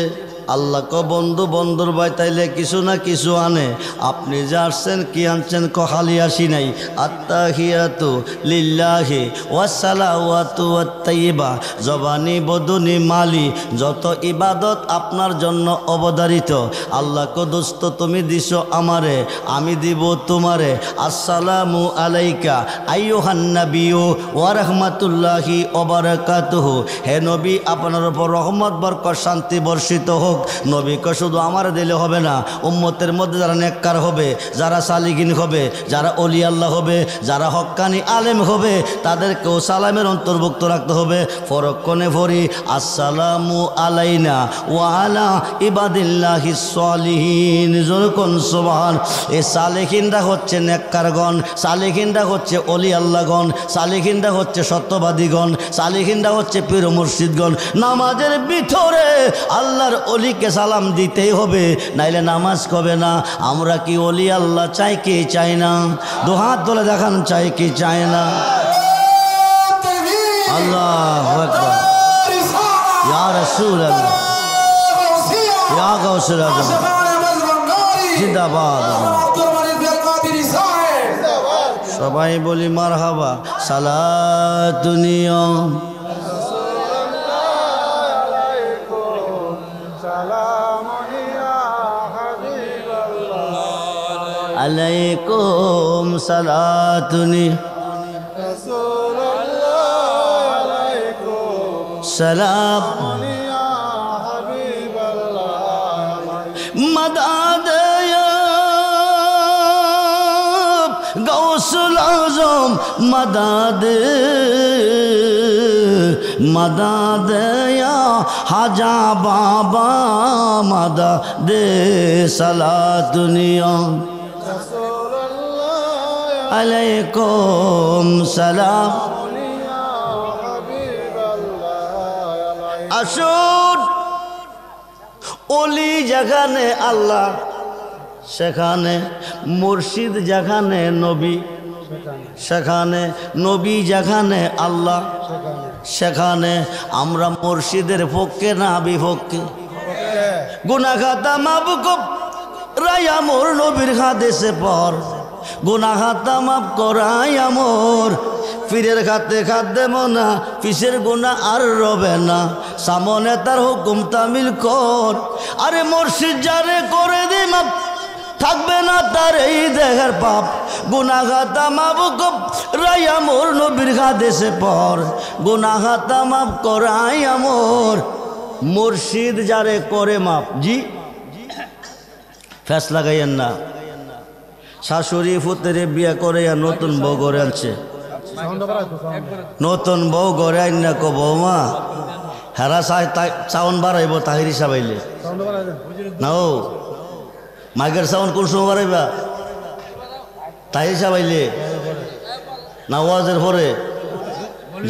আল্লাহ ক বন্ধু বন্ধুর ভাই তাইলে কিছু না কিছু আনে। আপনি যা আসছেন কি আনছেন? খালি আসি নাই। আত্তাহিয়াতু লিল্লাহি ওয়াসসালাওয়াতু ওয়াত-তাইয়্যিবা, জবানি বদনি মালি যত ইবাদত আপনার জন্য অবধারিত। আল্লাহ ক দোস্ত তুমি দিছো আমারে, আমি দিব তোমারে। আসসালামু আলাইকা আইয়ুহান নাবিয়্যু ওয়া রাহমাতুল্লাহি ওয়া বারাকাতুহু। হে নবী, আপনার উপর রহমত বরকত শান্তি বর্ষিত হোক। নবীকে শুধু আমার দিলে হবে না, উম্মতের মধ্যে যারা নেককার হবে, যারা সালিকিন হবে, যারা ওলি আল্লাহ হবে, যারা হক্কানি আলেম হবে, তাদেরকেও সালামের অন্তর্ভুক্ত রাখতে হবে। ফরক্ষণে ভরি আসসালামু আলাইনা ওয়া আলা ইবাদিল্লাহিস সালিহিন। যখন সুবহান। এই সালেহিনরা হচ্ছে নেককারগণ, সালেহিনরা হচ্ছে ওলি আল্লাহগণ, সালেহিনরা হচ্ছে সত্যবাদীগণ, সালেহিনরা হচ্ছে পীর মুর্শিদগণ। নামাজের ভিতরে আল্লাহর অলিকে সালাম দিতেই হবে, নাইলে নামাজ হবে না। আমরা কি অলি আল্লাহ চাই কি চাই না? দুহাত তুলে দেখান, চাই কি চাই না? আল্লাহু আকবার। ইয়া রাসূলুল্লাহ, ইয়া গাউসুল আজম, জিন্দাবাদ। সবাই বলি মারহাবা। সালাতুনিয়া আলাইকুম সালাতুনি সালাম মাদাদ ইয়া গাউসুল আজম মাদাদ মাদাদ ইয়া হাজা বাবা মাদাদ সালাতুনিয়া আলাইকুম সালাম। আসুন, অলি যেখানে আল্লাহ সেখানে, মুর্শিদ যেখানে নবী সেখানে, নবী যেখানে আল্লাহ সেখানে। আমরা মুর্শিদের পক্ষে না বিপক্ষে? গুনাহ খাতা মাফ করাই আমর নবীর হাদিসে পর, গুনাহ খাতা মাফ করাই আমর। পীরের খাতে খাত দেব না, পিসের গুনাহ আর রবে না। সামনে তার হুকুম তামিল কর। আরে মুর্শিদ যারে করে দে মাফ, থাকবে না তার এই দেহের পাপ। গুনাহ খাতা মাফ করাই আমর নবীর হাদিসে পর, গুনাহ খাতা মাফ করাই আমর। মুর্শিদ যারে করে মাফ। জি, ফ্যাস লাগাইয়েন না। শাশুড়ি ফুতেরে বিয়া করে নতুন বউ করে আনছে, নতুন বউ গড়ে আইন না কো বৌমা হেরা চাউন বাড়াইব তাহির হিসাবাইলে না। ও মাইকের চাউন কোন সময় বাড়াইবা? তাহির হিসাবাইলে না ওয়াজের পরে?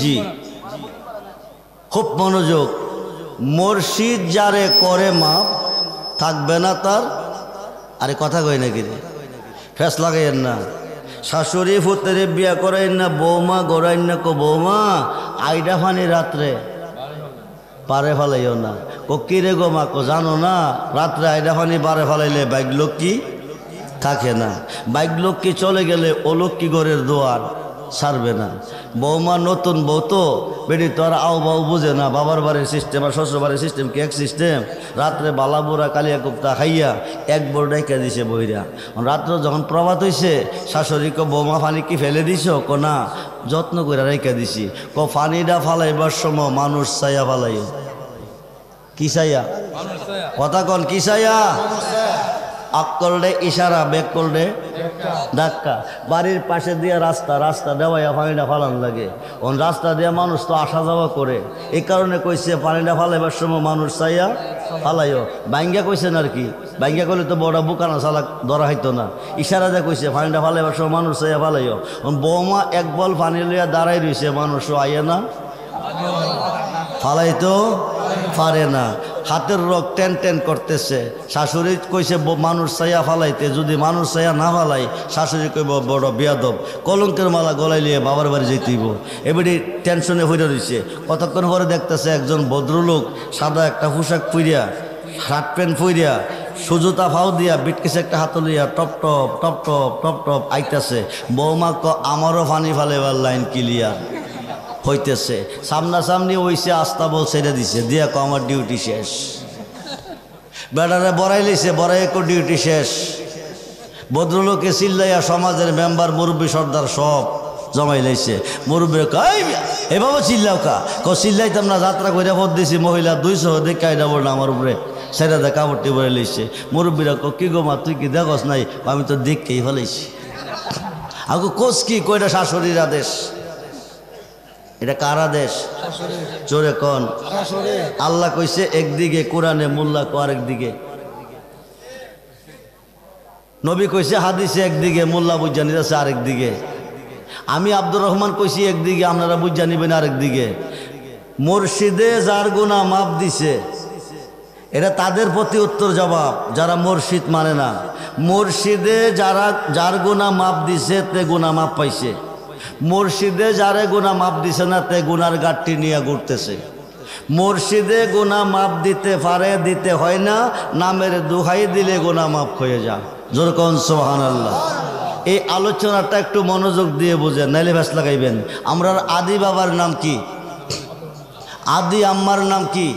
জি, খুব মনোযোগ। মুর্শিদ যারে করে মাপ, থাকবে না তার। আরে কথা কই নাকি রে? ফেস লাগাইয়েন না। শাশুড়ি ফুতেরে বিয়া করাইন না, বৌমা গড়াইন না কো বৌমা আইডা ফানি রাত্রে পারে ফেলাইও না। কো কিরে গো মা? কো জানো না রাত্রে আইডা ফানি পারে ফেলাইলে বাইক লক্ষ্মী থাকে না। বাইক লক্ষ্মী চলে গেলে ও লক্ষ্মী ঘরের দোয়ার ছাড়বে না। বৌমা নতুন বউ তো বেটি তো আর আও বাউ বুঝে না, বাবার বাড়ির সিস্টেম আর শ্বশুর বাড়ির সিস্টেম কি এক সিস্টেম। রাত্রে বালাবুড়া কালিয়া কুপ্তা খাইয়া এক বড় ডাইকা দিছে বইরা। রাত্র যখন প্রভাত হইছে শাশুড়িকে বৌমা পানি কি ফেলে দিছ? ক না, যত্ন করে রেখে দিছি। ক পানিটা ফালাইবার সময় মানুষ চাইয়া ফালাইও। কি চাইয়া? কথা কন, কি চাইয়া? আক করলে ইশারা, বেক করলে ধাক্কা। বাড়ির পাশে দিয়ে রাস্তা, রাস্তা দেওয়াইয়া পানিটা ফালান লাগে। রাস্তা দিয়ে মানুষ তো আসা যাওয়া করে, এই কারণে কইছে পানিটা ফালাইবার সময় মানুষ চাইয়া ফালাইও। বাইঙ্গা কইছেন আর কি, বাইঙ্গা করলে তো বড় বুকানা চালাক ধরা হইতো না। ইশারা দিয়ে কইছে পানিটা ফালাইবার সময় মানুষ চাইয়া ফালাইও। বৌমা এক বল পানি লইয়া দাঁড়াই রইছে, মানুষও আইয়ে না, ফালাইতো পারে না। হাতের রোগ টেন টেন করতেছে। শাশুড়ি কইছে মানুষ চাইয়া ফালাইতে, যদি মানুষ চাইয়া না ফালাই শাশুড়ি কইব বড় বেয়াদব, কলঙ্কের মালা গলায় লিয়ে বাবার বাড়ি যেতেইব। এবারে টেনশনে হইয়া রয়েছে। কতক্ষণ পরে দেখতেছে একজন ভদ্রলোক সাদা একটা পোশাক পইরা, শার্ট প্যান্ট পইরা, সুজুতা ফাও দিয়া, বিটকেছে একটা হাত লইয়া top top top top top top আইতাছে। বৌমা আমারও ফানি ফালেবার লাইন ক্লিয়ার হইতেছে। সামনাসামনি ওইসে আস্তা বল ছেড়ে দিছে, দিয়া কো আমার ডিউটি শেষ। বেড়ারে বড়াই লইছে, বড়াই কো ডিউটি শেষ। ভদ্রলোকে চিল্লাইয়া সমাজের মেম্বার মুরব্বী সর্দার সব জমাই লাইছে। মুরব্বী কই এ বাবা চিল্লাও কা? ক চিল্লাইতাম না, যাত্রা করে ভোট দিছি, মহিলা 200 দেখে আইডা বল না আমার উপরে সেটা দে কাপড়টি বলে লইছে। মুরব্বীরা ক কি গো মা তুই কি দেখস নাই? আমি তো দেখকেই ফেলাইছি। আগো কোচ কি কইটা শাশুড়ির আদেশ। এটা কার আদেশ? জোরে কন। আল্লাহ কইছে একদিকে, কোরআনে, মোল্লা কো আরেকদিকে। নবী কইছে হাদিসে একদিকে, মোল্লা বুঝা নিতেছে আরেকদিকে। আমি আব্দুর রহমান কইছি একদিকে, আপনারা বুঝা নিবেন আরেকদিকে। মুর্শিদে যার গুনাহ মাপ দিছে, এটা তাদের প্রতি উত্তর জবাব যারা মুর্শিদ মানে না। মুর্শিদে যার গুনাহ মাপ দিছে তে গুনাহ মাপ পাইছে। মুর্শিদে যারে গুনাহ মাপ দিছে না তে গুনার গাঠটি নিয়ে ঘুরতেছে। মুর্শিদে গুনাহ মাপ দিতে পারে, দিতে হয় না, নামের দোহাই দিলে গুনাহ মাপ হয়ে যা। জোর কোন সুবহানাল্লাহ। এই আলোচনাটা একটু মনোযোগ দিয়ে বুঝেন, নাইলে ভ্যাস লাগাইবেন। আমরা আদি বাবার নাম কি? আদি আম্মার নাম কি?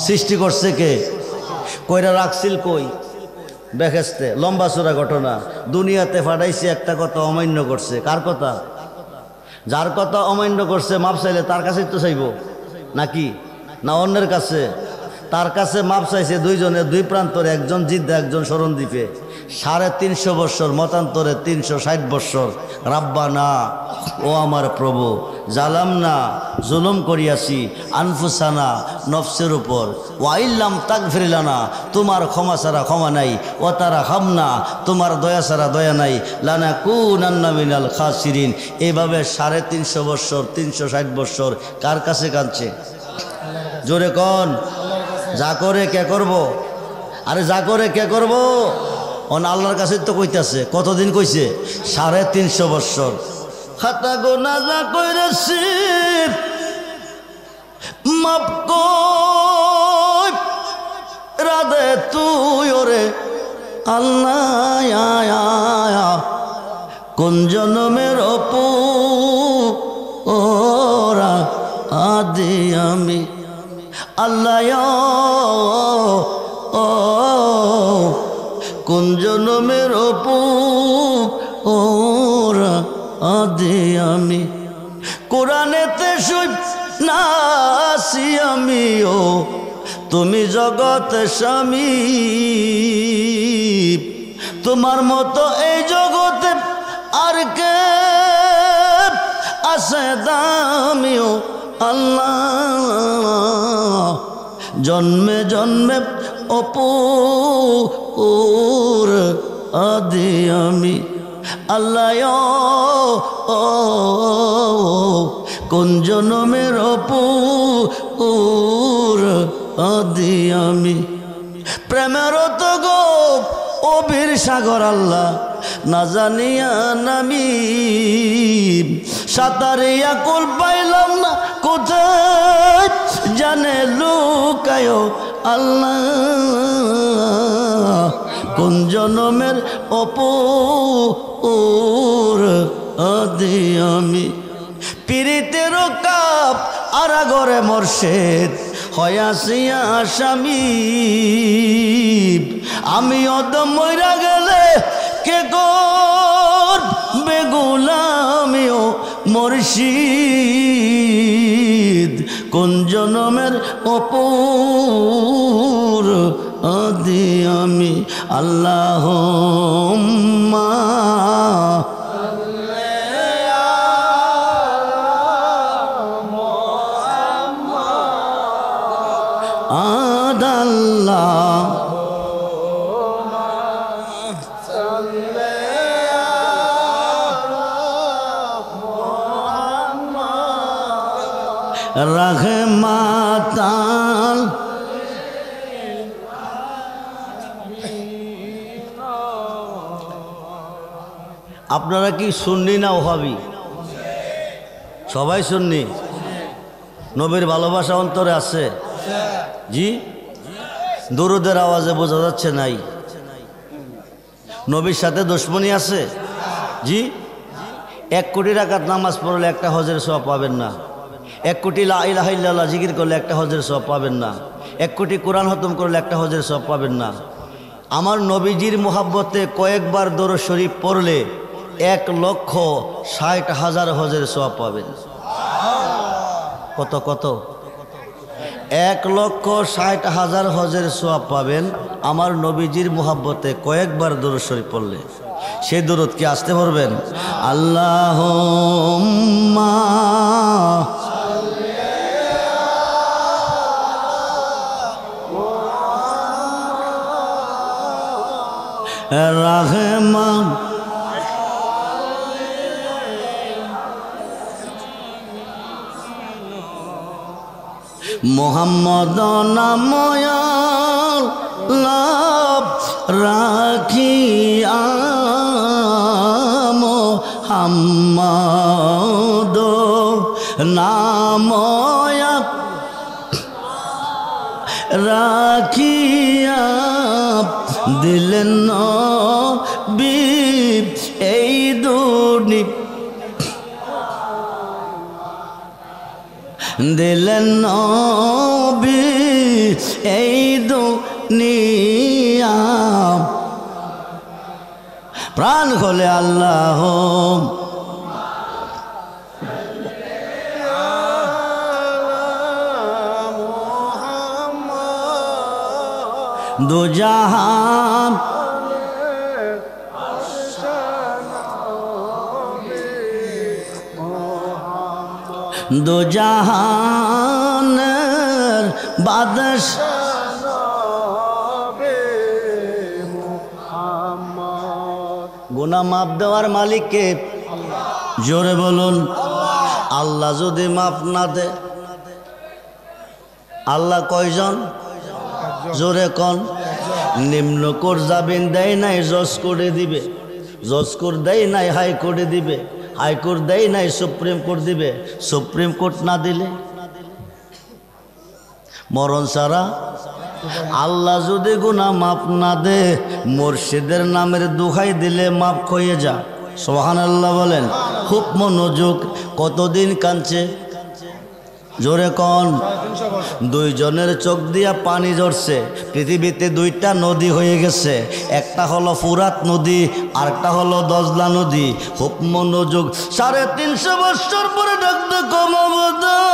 সৃষ্টি করছে কে? কইরা রাখছিল কই? বেহেশতে। লম্বা চূড়া ঘটনা। দুনিয়াতে ফাটাইছে, একটা কথা অমান্য করছে। কার কথা? যার কথা অমান্য করছে মাপ চাইলে তার কাছেই তো চাইব নাকি? না অন্যের কাছে? তার কাছে মাপ চাইছে দুইজনে, দুই প্রান্তরে, একজন জিদ্দা একজন শরণদ্বীপে। 350 বৎসর, মতান্তরে 360 বৎসর। রাব্বানা, ও আমার প্রভু, জালাম না, জুলুম করিয়াছি, আনফুসানা, নফসের উপর, ওয়াইল্লাম তাগফিরলানা, তোমার ক্ষমা ছাড়া ক্ষমা নাই, ও তারা হামনা, তোমার দয়া ছাড়া দয়া নাই, লানা কুনান্না মিনাল খাসিরিন। এইভাবে 350 বৎসর, 360 বৎসর কার কাছে কাঁদছে? জোরে কন। যা করে কে করব? আরে যা করে কে করব? অন আল্লাহর কাছে তো কইতাছে। কতদিন কইছে? 350 বৎসর। খাতা গোনা যা কইরেছি মাপ কই রাধে তুই ওরে আল্লাহ। কোন জনমের অপু ওরা আদি আমি আল্লাহ। কোন জনমের অপু ওরা আদি আমি। কোরআনেতে শুই নাসি আমিও, তুমি জগৎ স্বামী। তোমার মতো এই জগতে আর কে আছে দামিও আল্লাহ। জন্মে জন্মে অপুর আদি আমি আল্লাহ। কোন জনমের অপুর আদি আমি। প্রেমের তো গো অবির সাগর আল্লাহ না জানিয়া নামি। সাঁতারিয়া কুল পাইলাম না, কোথায় জানে লুকায় আল্লাহ। কোন জনমের অপুর আদি আমি পীড়িতের কাপ আরাগরে মোরশেদ হয়াসিয়া স্বামী আমি অদম মইরা গেলে কে গর বেগুলামিও মুর্শিদ কোন জনমের অপুর আদি আমি আল্লাহুম্মা আদাল্লাহ রহমাতাল আপনারা কি সুন্নি না ওহাবি? সবাই সুন্নি। নবীর ভালোবাসা অন্তরে আছে? জি। দুরুদের আওয়াজে বোঝা যাচ্ছে নাই। নবীর সাথে দুশমনী আছে? জি। 1 কোটি রাকাত নামাজ পড়লে একটা হজের সওয়াব পাবেন না। 1 কোটি লা ইলাহা ইল্লাল্লাহ জিকির করলে একটা হজের সওয়াব পাবেন না। 1 কোটি কোরআন খতম করলে একটা হজের সওয়াব পাবেন না। আমার নবীজির মোহাব্বতে কয়েকবার দরুদ শরীফ পড়লে 1,60,000 হজের সওয়াব পাবেন। কত কত? 1,60,000 হজের সওয়াব পাবেন আমার নবীজির মোহাব্বতে কয়েকবার দরুদ শরীফ পড়লে। সেই দরুদ কি আসতে পারবেন? আল্লাহুম্মা রহমান মোহাম্মদ নাময়াল লাভ রাখিয়া মোহাম্মদ নাময়া রাখিয়া দিলেন নবী এই দুনি দিলেন নবী এই দুনিয়া প্রাণ খোলে আল্লাহ দো জাহান দো জাহানের বাদশা গুনাহ মাফ দেওয়ার মালিককে জোরে বলুন। আল্লাহ যদি মাফ না দে, আল্লাহ কয়জন? জোরে কন। নিম্ন কোর্ট জামিন দেয় নাই, জজ কোর্টে দিবে। জজ কোর্ট দেয় নাই, হাইকোর্টে দিবে। হাইকোর্ট দেয় নাই, সুপ্রিম কোর্ট দিবে। সুপ্রিম কোর্ট না দিলে মরণ ছাড়া। আল্লাহ যদি গুনাহ মাফ না দে, মুর্শিদের নামের দোহাই দিলে মাফ হয়ে যা। সুবহানাল্লাহ বলেন। খুব মনোযোগ। কতদিন কাঁদছে? জোরে কন। 2 জনের চোখ দিয়া পানি ঝরছে। পৃথিবীতে 2টা নদী হয়ে গেছে। একটা হলো ফুরাত নদী, আরেকটা হলো দজলা নদী। খুব মনোযোগ। 350 বছর পরে ডাকতে কমাবদ দাও।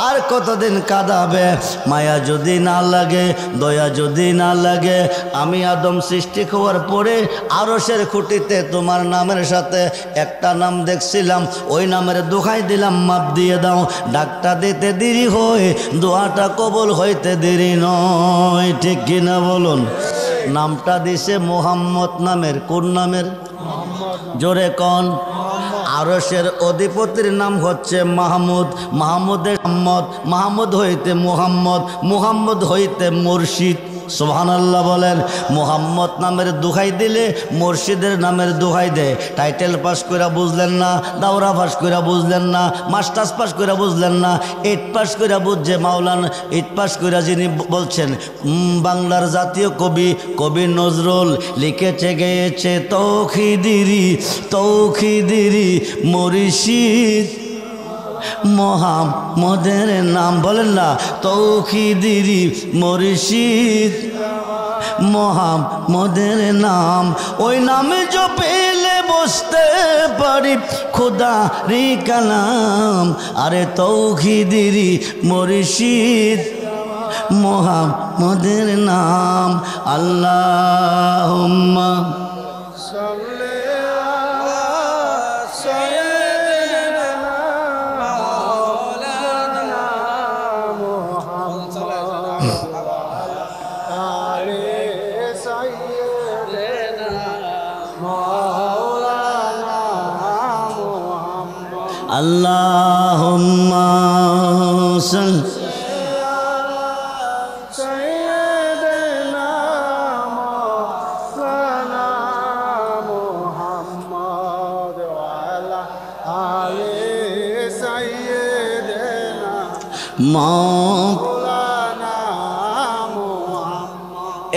আর কতদিন কাঁদাবে? মায়া যদি না লাগে, দয়া যদি না লাগে, আমি আদম সৃষ্টি হওয়ার পরে আরশের খুঁটিতে তোমার নামের সাথে একটা নাম দেখছিলাম, ওই নামের দোহাই দিলাম, মাপ দিয়ে দাও। ডাকটা দিতে দেরি হয়, দোয়াটা কবুল হইতে দেরি নয়। ঠিক কিনা বলুন? নামটা দিছে মোহাম্মদ নামের। কোন নামের? জোরে কন। আরশের অধিপতির নাম হচ্ছে মাহমুদ। মাহমুদের মোহাম্মদ, মাহমুদ হইতে মুহাম্মদ, মুহাম্মদ হইতে মুর্শিদ। সুবহানাল্লাহ বলেন। মুহাম্মদ নামের দোহাই দিলে মুর্শিদের নামের দোহাই দেয়। টাইটেল পাস করে বুঝলেন না, দাওরা পাস করে বুঝলেন না, মাস্টার্স পাস করে বুঝলেন না, 8 পাস করে বুঝছে মাওলানা। 8 পাস করে যিনি বলছেন বাংলার জাতীয় কবি কবি নজরুল লিখেছে গেয়েছে তৌখিদিরি মুর্শিদ মোহাম্মদের নাম, বলেন না, তৌখিদিরি মুর্শিদ মোহাম্মদের নাম। ওই নামে জপেলে বসতে পারি খোদারি কালাম। আরে তৌখিদিরি মুর্শিদ মোহাম্মদের নাম। আল্লাহুম্মা আল্লাহুম্মা সাল্লি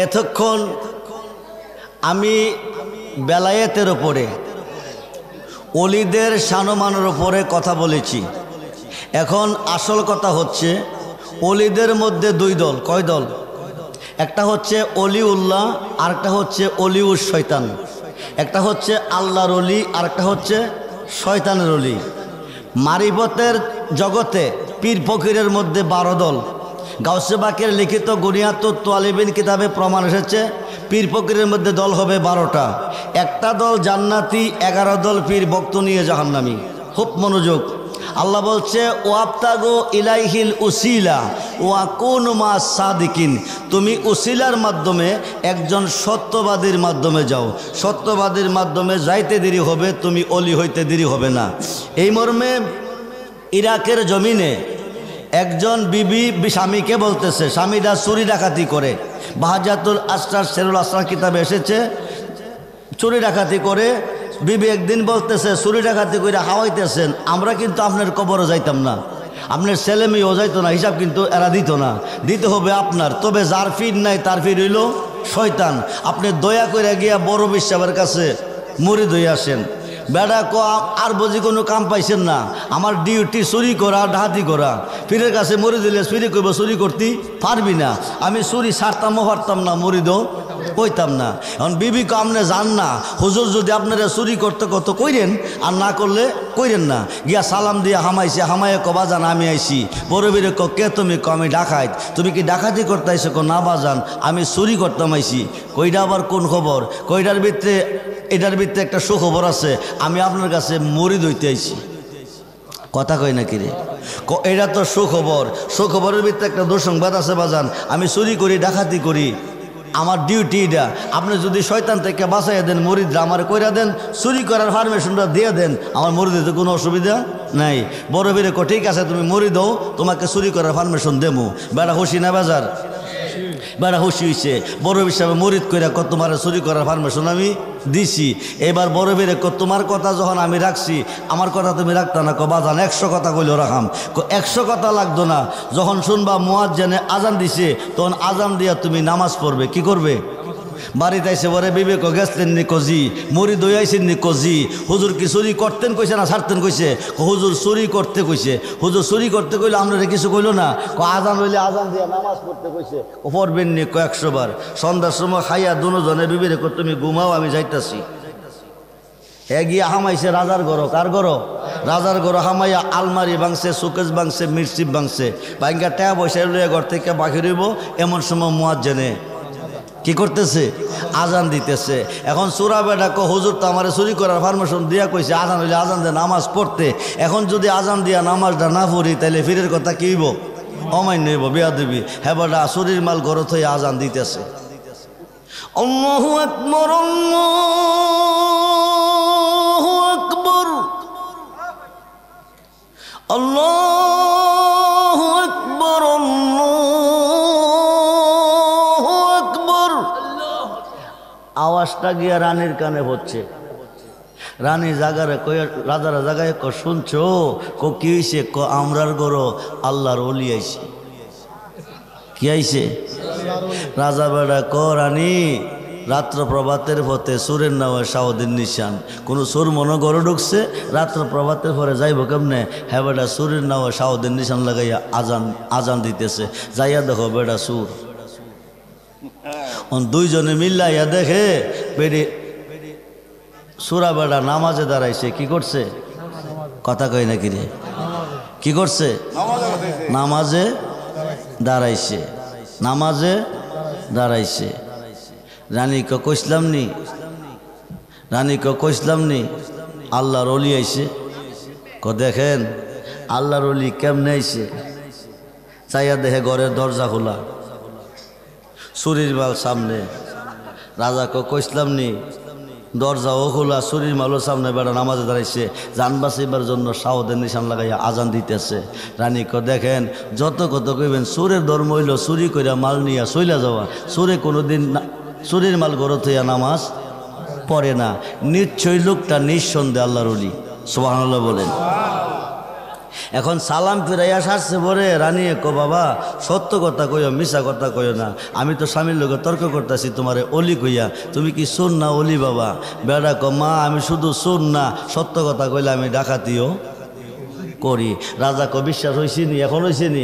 এতক্ষণ আমি বেলায়েতের ওপরে অলিদের শানমানের ওপরে কথা বলেছি। এখন আসল কথা হচ্ছে অলিদের মধ্যে 2 দল। কয় দল? একটা হচ্ছে অলিউল্লাহ, আরেকটা হচ্ছে অলিউস শয়তান। একটা হচ্ছে আল্লাহর অলি, আরেকটা হচ্ছে শয়তানের অলি। মারিফতের জগতে পীর ফকিরের মধ্যে 12 দল। গাউসে বাকের লিখিত গুনিয়াতুত তালিবিন কিতাবে প্রমাণ এসেছে পীর ফকিরের মধ্যে দল হবে 12টা। একটা দল জান্নাতি, 11 দল পীর ভক্ত নিয়ে জাহান্নামী। খুব মনোযোগ। আল্লাহ বলছে ওয়াবতাগু ইলাইহিল উসিলা ওয়াকুনু মাস সাদিকিন। তুমি উসিলার মাধ্যমে একজন সত্যবাদীর মাধ্যমে যাও। সত্যবাদীর মাধ্যমে যাইতে দেরি হবে, তুমি অলি হইতে দেরি হবে না। এই মর্মে ইরাকের জমিনে একজন বিবি স্বামীকে বলতেছে, স্বামীরা চুরি ডাকাতি করে। বাহাজাতুল আসরার শেরুল আসরার কিতাবে এসেছে চুরি ডাকাতি করে। বিবি একদিন বলতেছে চুরি ডাকাতি করে হাওয়াইতেছেন, আমরা কিন্তু আপনার কবরে যাইতাম না, আপনার ছেলে মেয়েও যাইতো না, হিসাব কিন্তু এরা দিত না, দিতে হবে আপনার। তবে যার ফির নাই তার ফির হইল শয়তান। আপনি দয়া করে গিয়া বড় বিশ্বাবের কাছে মুরিদ হয়ে আসেন। বেড়া আর বুঝি কোনো কাম পাইছেন না, আমার ডিউটি চুরি করা ডাহাতি করা। পীরের কাছে মরি দিলে চুরি করব, চুরি করতে পারবি না। আমি চুরি ছাড়তামও পারতাম না, মরিদও কইতাম না। এখন বিবি আমনে যান না, হুজুর যদি আপনারা চুরি করতে কত কইরেন, আর না করলে কইরেন না। গিয়া সালাম দিয়ে হামাইছে, হামাইয়ে কবা যান আমি আইছি। বড় বীরে কে তুমি? আমি ডাকাইত। তুমি কি ডাকাতি করতে আইসো? না বাজান, আমি চুরি করতাম আইছি। কইটা আবার কোন খবর? কইটার ভিতরে এটার ভিতরে একটা সুখবর আছে, আমি আপনার কাছে মরিদ হইতে আইছি। কথা কই না কিরে? এটা তো সুখবর। সুখবরের ভিতরে একটা দুঃসংবাদ আছে বাজান, আমি চুরি করি ডাকাতি করি, আমার ডিউটি এটা। আপনি যদি শয়তান থেকে বাঁচাইয়া দেন, মরিদরা আমার কইরা দেন, চুরি করার পারমিশনটা দিয়ে দেন, আমার মরিদে কোনো অসুবিধা নাই। বড় বীরে ঠিক আছে তুমি মরিদ হও, তোমাকে চুরি করার পারমিশন দেবো। বেড়া খুশি না বাজার? বেড়া খুশি হয়েছে। বড় হিসাবে মরিদ কইরা তোমার চুরি করার পারমিশন আমি দিছি। এবার বড় বীরে তোমার কথা যখন আমি রাখছি, আমার কথা তুমি রাখতা না? বাজান 100 কথা কইলেও রাখাম। 100 কথা লাগতো না। যখন শুনবা মুয়াজ্জিনে আজান দিছে, তখন আজান দিয়া তুমি নামাজ পড়বে। কি করবে? বাড়িতে আইসে বলে বিবেক গেছলেন নি? কজি। মুড়ি দই আইসেন নি? কজি। হুজুর কি চুরি করতেন কইছে না ছাড়তেন কইছে? হুজুর চুরি করতে কইছে। হুজুর চুরি করতে কইলে আপনারা কিছু কইলো না? আজান হইলে আজান দিয়া নামাজ পড়তে কইছে। পড়বেন নি? 100 বার। সন্ধ্যার সময় খাইয়া দুজনে বিবেক তুমি ঘুমাও, আমি যাইতাছি। গিয়া হামাইছে রাজার ঘর। কার ঘর? রাজার ঘর। হামাইয়া আলমারি ভাঙছে, শোকেস ভাঙছে, মিরচিপ ভাঙছে। ভাঙ্গা টাকা পয়সা লইয়া ঘর থেকে বাকি রইব। এমন সময় মুয়াজ্জিনে কি করতেছে? আজান দিতেছে। এখন চোরা বেটা হুজুর তো আমার চুরি করার পারমিশন দিয়া কইছে, আজান হইলে আজান দিয়ে নামাজ পড়তে। এখন যদি আজান দিয়া নামাজটা না পড়ি, তাহলে ফিরের কথা কি হইব? অমান্য হইব, বেয়াদবি। হ্যাঁ বেটা চুরির মাল ঘর থেকে আজান দিতেছে। আল্লাহু আকবার, আল্লাহু আকবার, আল্লাহু আকবার, আল্লাহু আকবার। আওয়াজটা গিয়া রানীর কানে হচ্ছে। রানী জাগারে কয়ে রাজারা জাগায় ক শুনছো ক কি হইছে ক আমরার গরো আল্লাহর ওলি আইছে। কি আইছে? রাজা বেড়া ক রানী রাত্র প্রভাতের পথে সুরের নামে শাহদিন নিশান কোন সুর মনে গড়ে ঢুকছে রাত্র প্রভাতের পরে যাইব কেমনে? হ্যাঁ বেটা সুরের নামে শাহদিন নিশান লাগাইয়া আজান দিতেছে। যাইয়া দেখো বেটা সুর দুইজনে মিল্লাইয়া দেখে বেড়ে সুরা বেড়া নামাজে দাঁড়াইছে। কি করছে? কথা কই নাকি রে? কি করছে? নামাজে দাঁড়াইছে। নামাজে দাঁড়াইছে। রানী কইসলাম নি, রানী কইসলাম নি আল্লাহর ওলি আইছে। দেখেন আল্লাহর ওলি কেমনে আইছে। চাইয়া দেখে ঘরের দরজা খোলা, চুরির মাল সামনে। রাজা কইসলাম নি দরজাও খোলা, চুরির মালও সামনে। বেড়া নামাজে দাঁড়াইছে, জান বাঁচিবার জন্য শাহদের নিশান লাগাইয়া আজান দিতেছে। রানী দেখেন যত কত কইবেন চোরের ধর্ম হইল চুরি কইরা মাল নিয়া চইলা যাওয়া। চোরে কোনোদিন চুরির মাল গড়ত হইয়া নামাজ পড়ে না। নিশ্চয়ই লোকটা নিঃসন্দেহে আল্লাহর ওলি। সুবহানাল্লাহ বলেন। এখন সালাম ফিরাইয়া সারছে পরে রানী বাবা সত্য কথা কইও, মিশা কথা কইও না। আমি তো স্বামীর লোকে তর্ক করতেছি তোমারে ওলি কইয়া, তুমি কি শুন না ওলি বাবা? বেড়া মা আমি শুধু শুন না, সত্য কথা কইলে আমি ডাকাতিও করি। রাজা বিশ্বাস হয়েছি নি? এখন হয়েছে নি?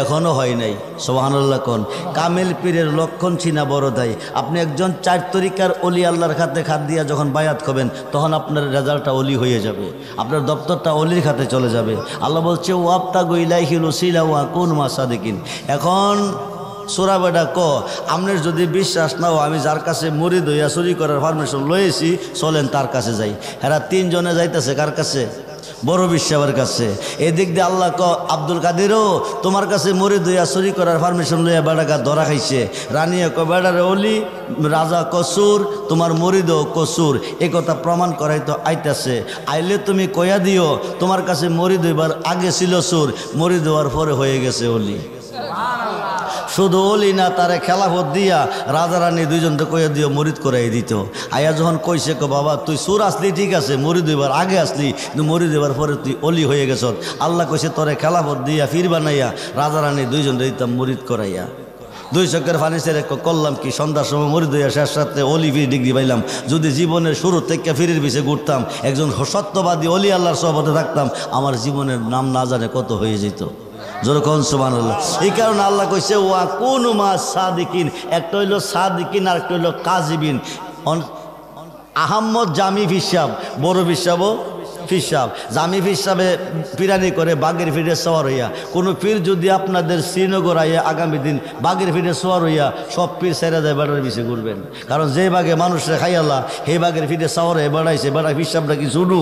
এখনো হয় নাই। সুবহানাল্লাহ কোন। কামেল পীরের লক্ষণ চিনা বড় দায়। আপনি একজন 4 তরিকার অলি আল্লাহর খাতে খাত দিয়া যখন বায়াত করবেন তখন আপনার রেজাল্টটা অলি হয়ে যাবে, আপনার দপ্তরটা অলির খাতে চলে যাবে। আল্লাহ বলছে ওয়াবতাগু ইলাইহিল ওসিলা ওয়া কুনু মা সাদিকিন। এখন সোরা বেটা আপনার যদি বিশ্বাস নাও, আমি যার কাছে মুরিদ হইয়া চুরি করার পারমিশন লয়েছি চলেন তার কাছে যাই। হেরা 3 জনে যাইতেছে কার কাছে? বড় বিশ্বাবের কাছে। এদিক দিয়ে আল্লাহ আব্দুল কাদিরও তোমার কাছে মুরিদ হইয়া চুরি করার পারমিশন লইয়া বেড়াকা ধরা খাইছে। রানিয়া বেড়ারে অলি, রাজা কসুর, তোমার মুরিদও কসুর। এই কথা প্রমাণ করাই তো আইতাছে। আইলে তুমি কয়া দিও তোমার কাছে মুরিদ হইবার আগে ছিল সুর, মুরিদ হওয়ার পরে হয়ে গেছে অলি। শুধু অলি না, তারে খেলাফত দিয়া রাজা রানী 2 জনকে কইয়া দিও মুরিদ করাই দিত। আয়া যখন কইছে বাবা তুই সুর আসলি ঠিক আছে, মুরিদ হইবার আগে আসলি, কিন্তু মুরিদ হইবার পরে তুই অলি হয়ে গেছ। আল্লাহ কইছে তোরে খেলাফত দিয়া ফির বানাইয়া রাজা রানী 2 জন দিতাম মুরিদ করাইয়া। 2 চোখের পানি ছেড়ে করলাম কি, সন্ধ্যার সময় মুরিদ হইয়া শেষ রাতে অলি ফির ডিগ্রি পাইলাম। যদি জীবনের শুরু থেকে ফিরের পিছিয়ে ঘুরতাম, একজন সত্যবাদী অলি আল্লাহর সহবতে থাকতাম, আমার জীবনের নাম না জানে কত হয়ে যেত। যেরকম সুবহানাল্লাহ। এই কারণে আল্লাহ কইছে ওয়া কুনু মা সাদিকিন। একটা হইল সাদিকিন আর একটা হইল কাজিবিন। আহম্মদ জামি ফিসাব, বড় ফিসাবও ফিসাব। জামি ফিসাবে পিরানি করে বাগের ফিরে সওয়ার হইয়া। কোনো পীর যদি আপনাদের শ্রীনগর আইয়া আগামী দিন বাগের ফিরে সওয়ার হইয়া সব পীর সেরা যায় বেড়ার পিছিয়ে ঘুরবেন। কারণ যে বাগে মানুষের খাইয়ালা সেই বাগের ফিরে সওয়ার হয়ে বেড়াইছে, বেড়া ফিসাবটা কি শুরু?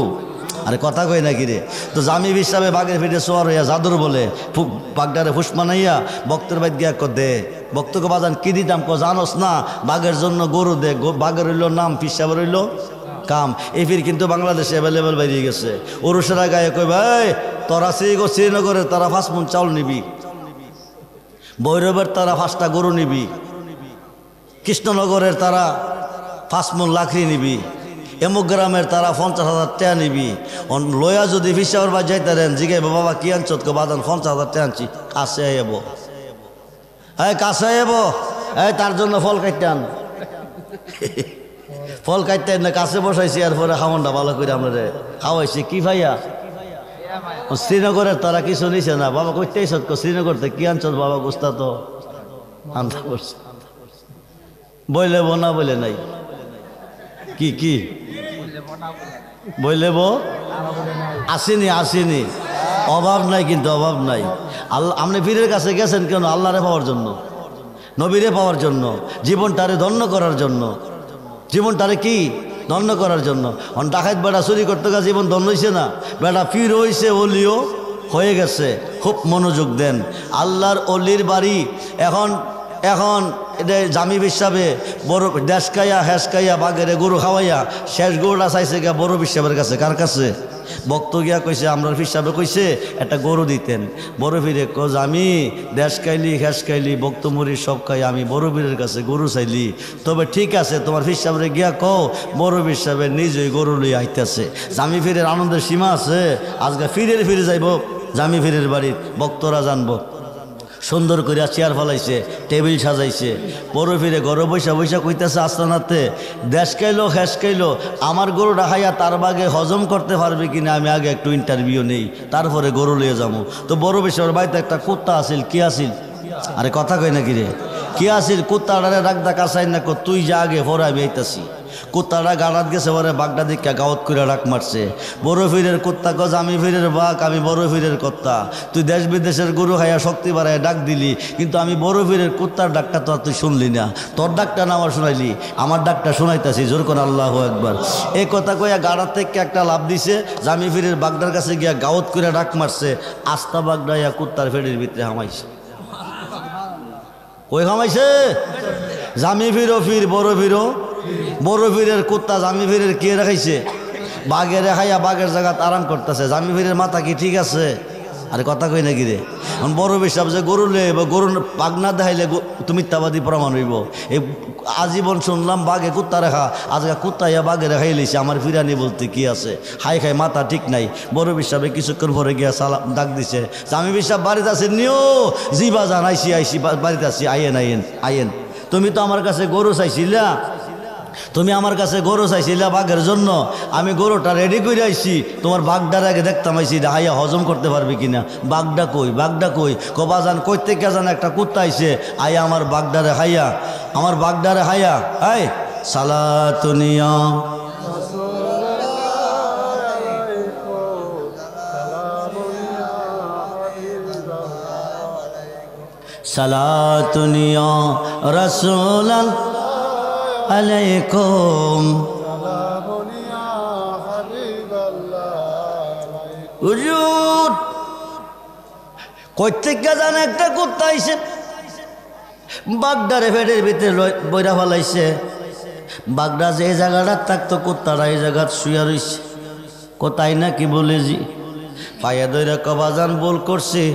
আরে কথা কই নাকি রে? তো জামি হিসাবে বাঘের ফিটে সোয়ার হইয়া জাদুর বলে বাগডারে ফুস মানাইয়া বক্তের বাইত গিয়া দে। বক্তকে বাজান কি দিতাম? জানোস না বাঘের জন্য গরু দে। বাঘের হইল নাম, ফিসাবের হইল কাম। এই ফির কিন্তু বাংলাদেশে অ্যাভেলেবেল বেরিয়ে গেছে। ওরুসেরা গায়ে কই ভাই তোরা শ্রীনগরের তারা 5 মণ চাউল নিবি, ভৈরবের তারা 5টা গরু নিবি, কৃষ্ণনগরের তারা 5 মণ লাকড়ি নিবি, এমুক গ্রামের তারা 50,000 টাকা নিবি। লয়া যদি ফিসাবের বা যাইতারেন জিগাই বাবা কি আনছ? বাদান 50,000 টাকা আনছি। কাছে আইব, হ্যাঁ কাছে আইব, হ্যাঁ তার জন্য ফল কাটতে আন। ফল কাটতে না কাছে বসাইছি, এরপরে খাওয়ানটা ভালো করে আমরা খাওয়াইছি। কি ভাইয়া শ্রীনগরের তারা কিছু নিছে না। বাবা কইতেই সৎ শ্রীনগর থেকে কি আনছ? বাবা গুস্তা তো আনতে করছে। বইলে না বলে নাই কি কি বইলে আসেনি, আসেনি। অভাব নাই, কিন্তু অভাব নাই। আল্লাহ আপনি পীরের কাছে গেছেন কেন? আল্লাহরে পাওয়ার জন্য, নবীরে পাওয়ার জন্য, জীবনটারে ধন্য করার জন্য। জীবনটারে কি ধন্য করার জন্য। ডাকাত বেড়া চুরি করতে গেছে, জীবন ধন্য হয়েছে না? বেড়া পীর হয়েছে, অলিও হয়ে গেছে। খুব মনোযোগ দেন। আল্লাহর অলির বাড়ি এখন এখন এটা জামি বিশ্বাবে বড় দেশ খাইয়া হেস খাইয়া বাগেরে গরু খাওয়াইয়া শেষ গরুটা চাইছে গিয়া বড় বিশ্বাবের কাছে। কার কাছে? বক্ত গিয়া কইছে আমরা হিসাবে কইছে একটা গরু দিতেন। বড় ফিরে জামি দেশ খাইলি হেস খাইলি বক্ত মুড়ি সব খাই, আমি বড় বীরের কাছে গরু চাইলি। তবে ঠিক আছে তোমার হিসাবে গিয়া কও বড় হিসাবে নিজেই গরু লই আইতেছে। জামি ফিরের আনন্দের সীমা আছে। আজকে ফিরে যাইব জামি ফিরের বাড়ির বক্তরা জানবো। সুন্দর করে চেয়ার ফলাইছে, টেবিল সাজাইছে। বড় ফিরে ঘরে বৈশা বৈশা কইতেছে আস্তানাতে দেশ খাইলো হেস খাইলো, আমার গরুটা খাইয়া তার বাগে হজম করতে পারবে কিনা আমি আগে একটু ইন্টারভিউ নেই, তারপরে গরু লিয়ে যাবো। তো বড় বেশার বাড়িতে একটা কুত্তা আসিল। কি আসিল? আরে কথা কই নাকি রে? কি আসিল? কুত্তাটারে ডাকদা কাছাই না কো তুই যা আগে পরে আমি আইতাছি। কুত্তাটা গাড়াত গেছে পরে বাগডা দিকা গাওয়াত করে ডাক মারছে। বড় ফিরের কুত্তা কজ আমি ফিরের বাঘ, আমি বড় ফিরের কুত্তা। তুই দেশ বিদেশের গরু খাইয়া শক্তি বাড়ায় ডাক দিলি, কিন্তু আমি বড় ফিরের কুত্তার ডাকটা তো আর তুই শুনলি না। তোর ডাকটা না আমার শোনাইলি, আমার ডাকটা শোনাইতাছি। জোর করে আল্লাহু আকবার। এই কথা কইয়া গাড়ার থেকে একটা লাভ দিছে, জামি ফিরের বাগদার কাছে গিয়া গাওয়াত করে ডাক মারছে। আস্তা বাগডাইয়া কুত্তার ফেরির ভিতরে হামাইছে। কই হামাইছে? জামি ফিরো ফির বড় ফিরো। বড় ফিরের কুত্তা জামি ফিরের কে রাখাইছে? বাঘে রেখাইয়া বাঘের জায়গাতে আরাম করতেছে। জামি ফিরের মাথা কি ঠিক আছে? আরে কথা কই নাকি রে? বড় বিশ্বাব যে গরু লে গরু বাঘ না দেখাইলে তুমি মিথ্যাবাদী প্রমাণ হইব। এই আজীবন শুনলাম বাঘে কুত্তা রেখা, আজকে কুত্তা ইয়া বাঘে রেখাই লিছে। আমার ফিরানি বলতে কি আছে? হাই খাই মাথা ঠিক নাই। বড় বিশ্বাবে কিছুক্ষণ পরে গিয়া সালাম ডাক দিছে, জামি বিশ্বাব বাড়িতে আছে নিও। জি বাজান আইসি বাড়িতে আছি, আইয়েন। তুমি তো আমার কাছে গরু চাইছিলা, তুমি আমার কাছে গরু চাইছিলা বাঘের জন্য। আমি গরুটা রেডি করে আইছি, তোমার বাঘটার আগে দেখতাম আইছি হাইয়া হজম করতে পারবে কিনা। বাঘটা কই কবাজান কই থেকে জান একটা কুত্তা আইছে, আইয়া আমার বাঘডারে হাইয়া আই সালাতুনিয়া সালাতুনিয়া রাসূলাল আলাইকুম। হুজুর কই থেকে জান একটা কুত্তা আইছে, বাগদারে ফেটের ভিতরে বইরা ফেলাইছে। বাগদা যে জায়গাটা থাকতো কুত্তারা এই জায়গা শুয়া রইছে। কোথায় না কি বলে জি পায়া দইরা কবাজান ভুল করছি,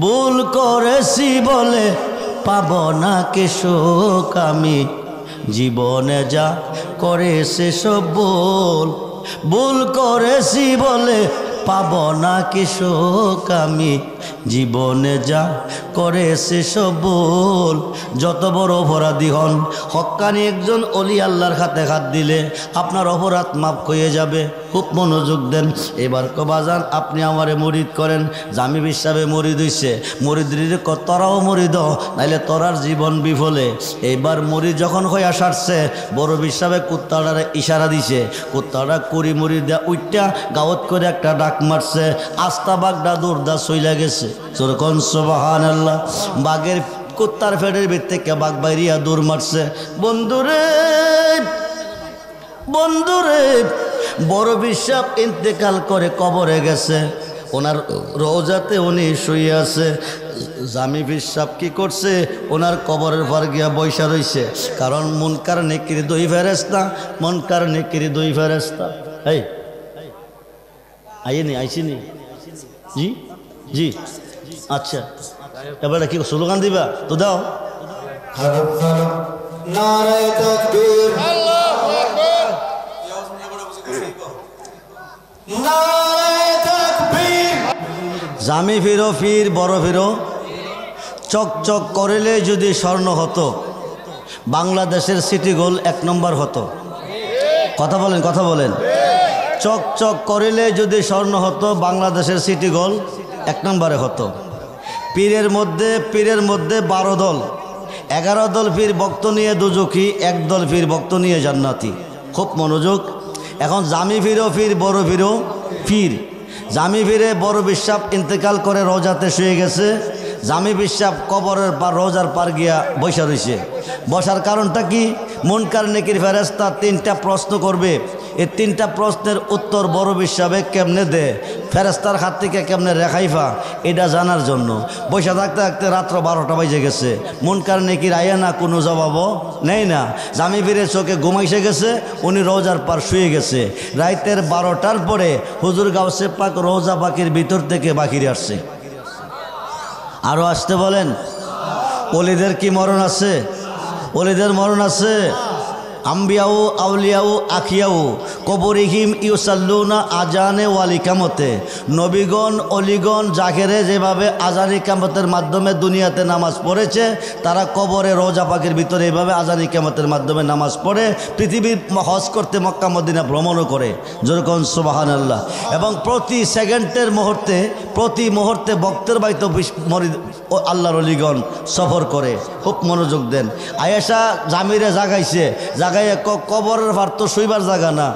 ভুল করেছি বলে পাব না কে সুখ আমি, জীবনে যা করেছে সব ভুল করেছি বলে পাব না কি সুখ আমি, জীবনে যা করেছে সব ভুল। যত বড় অপরাধী হন, হক্কানি একজন অলি আল্লাহর হাতে হাত দিলে আপনার অপরাধ মাফ হয়ে যাবে। খুব মনোযোগ দেন। এবার কবাজান আপনি আমারে মরিদ করেন। জামি বিশ্বাবে মরিদ হইছে, মরিদের তোরাও মরিদ, নাইলে তোরার জীবন বিফলে। এইবার মরিদ যখন হয়ে সারছে, বড় বিশ্বাবে কুত্তাটারে ইশারা দিছে। কুত্তাটা কুড়ি মুড়ি দেয়া উইটা গাওয়াত করে একটা ডাক মারছে। আস্তা বাগডা দৌড়দা চইলা গেছে। যেরকম সুবহানাল্লাহ। বাঘের কুত্তার ফেডের ভিতর থেকে বাঘ বাইরিয়া দৌড় মারছে। বন্ধুরে বড় বিশ্বাব ইন্তেকাল করে কবরে গেছে। ওনার রোজাতে উনি শুয়ে আছে। জামি বিশ্বাব কি করছে? ওনার কবরের পর গিয়া বৈশা রইছে। কারণ মুনকার নেকির দুই ফেরেশতা। এই আইসিনি জি আচ্ছা, এবারে কি স্লোগান দিবা তো দাও। নারায়ে তাকবীর, আল্লাহু আকবার, নারায়ে তাকবীর। জামি ফিরো ফির বড় ফিরো। চকচক করিলে যদি স্বর্ণ হতো, বাংলাদেশের সিটি গোল 1 নম্বর হতো। কথা বলেন। চকচক করিলে যদি স্বর্ণ হতো, বাংলাদেশের সিটি গোল 1 নম্বরে হতো। পীরের মধ্যে 12 দল, 11 দল পীর বক্ত নিয়ে দুজখী, 1 দল পীর বক্ত নিয়ে জান্নাতি। খুব মনোযোগ। এখন জামি ফিরো ফির বড় ফিরো ফির। জামি ফিরে বড় বিশ্বাব ইন্তেকাল করে রোজাতে শুয়ে গেছে। জামি বিশ্বাব কবরের পার রোজার পার গিয়া বৈশা রয়েছে। বসার কারণটা কি? মুনকার নেকির ফেরেশতা 3টা প্রশ্ন করবে। এই তিনটা প্রশ্নের উত্তর বড় বিশ্বাবে কেমনে দে, ফেরেস্তার হাত থেকে কেমনে রেখাইফা, এটা জানার জন্য বসে থাকতে থাকতে রাত্র 12টা বাজে গেছে। মুনকার নেকির আয়া না কোনো জবাবও নেই না। জামি ফিরে চোখে ঘুমাইসে গেছে, উনি রোজার পার শুয়ে গেছে। রাইতের 12টার পরে হুজুর গাউসে পাক রোজা পাখির ভিতর থেকে বাকিরে আসছে। আরও আসতে বলেন। ওলিদের কি মরণ আছে? ওলিদের মরণ আছে। আম্বিয়াও আউলিয়াও আখিয়াও কবরিহিম ইউসাল্লুনা আজানে ওয়াল ইকামতে। নবীগণ অলিগণ জাকেরে যেভাবে আজান ইকামতের মাধ্যমে দুনিয়াতে নামাজ পড়েছে, তারা কবরে রোজা পাকের ভিতরে এইভাবে আজান ইকামতের মাধ্যমে নামাজ পড়ে, পৃথিবীর হজ করতে মক্কা মদিনা ভ্রমণও করে, যেরকম সুবহানাল্লাহ। এবং প্রতি সেকেন্ডের মুহূর্তে প্রতি মুহূর্তে ভক্তের বাড়িতে আল্লাহর অলিগণ সফর করে। খুব মনোযোগ দেন। আয়েশা জামিরে জাগাইছে, জাগাইয়ে কবরের ভার তো শুইবার জায়গা না,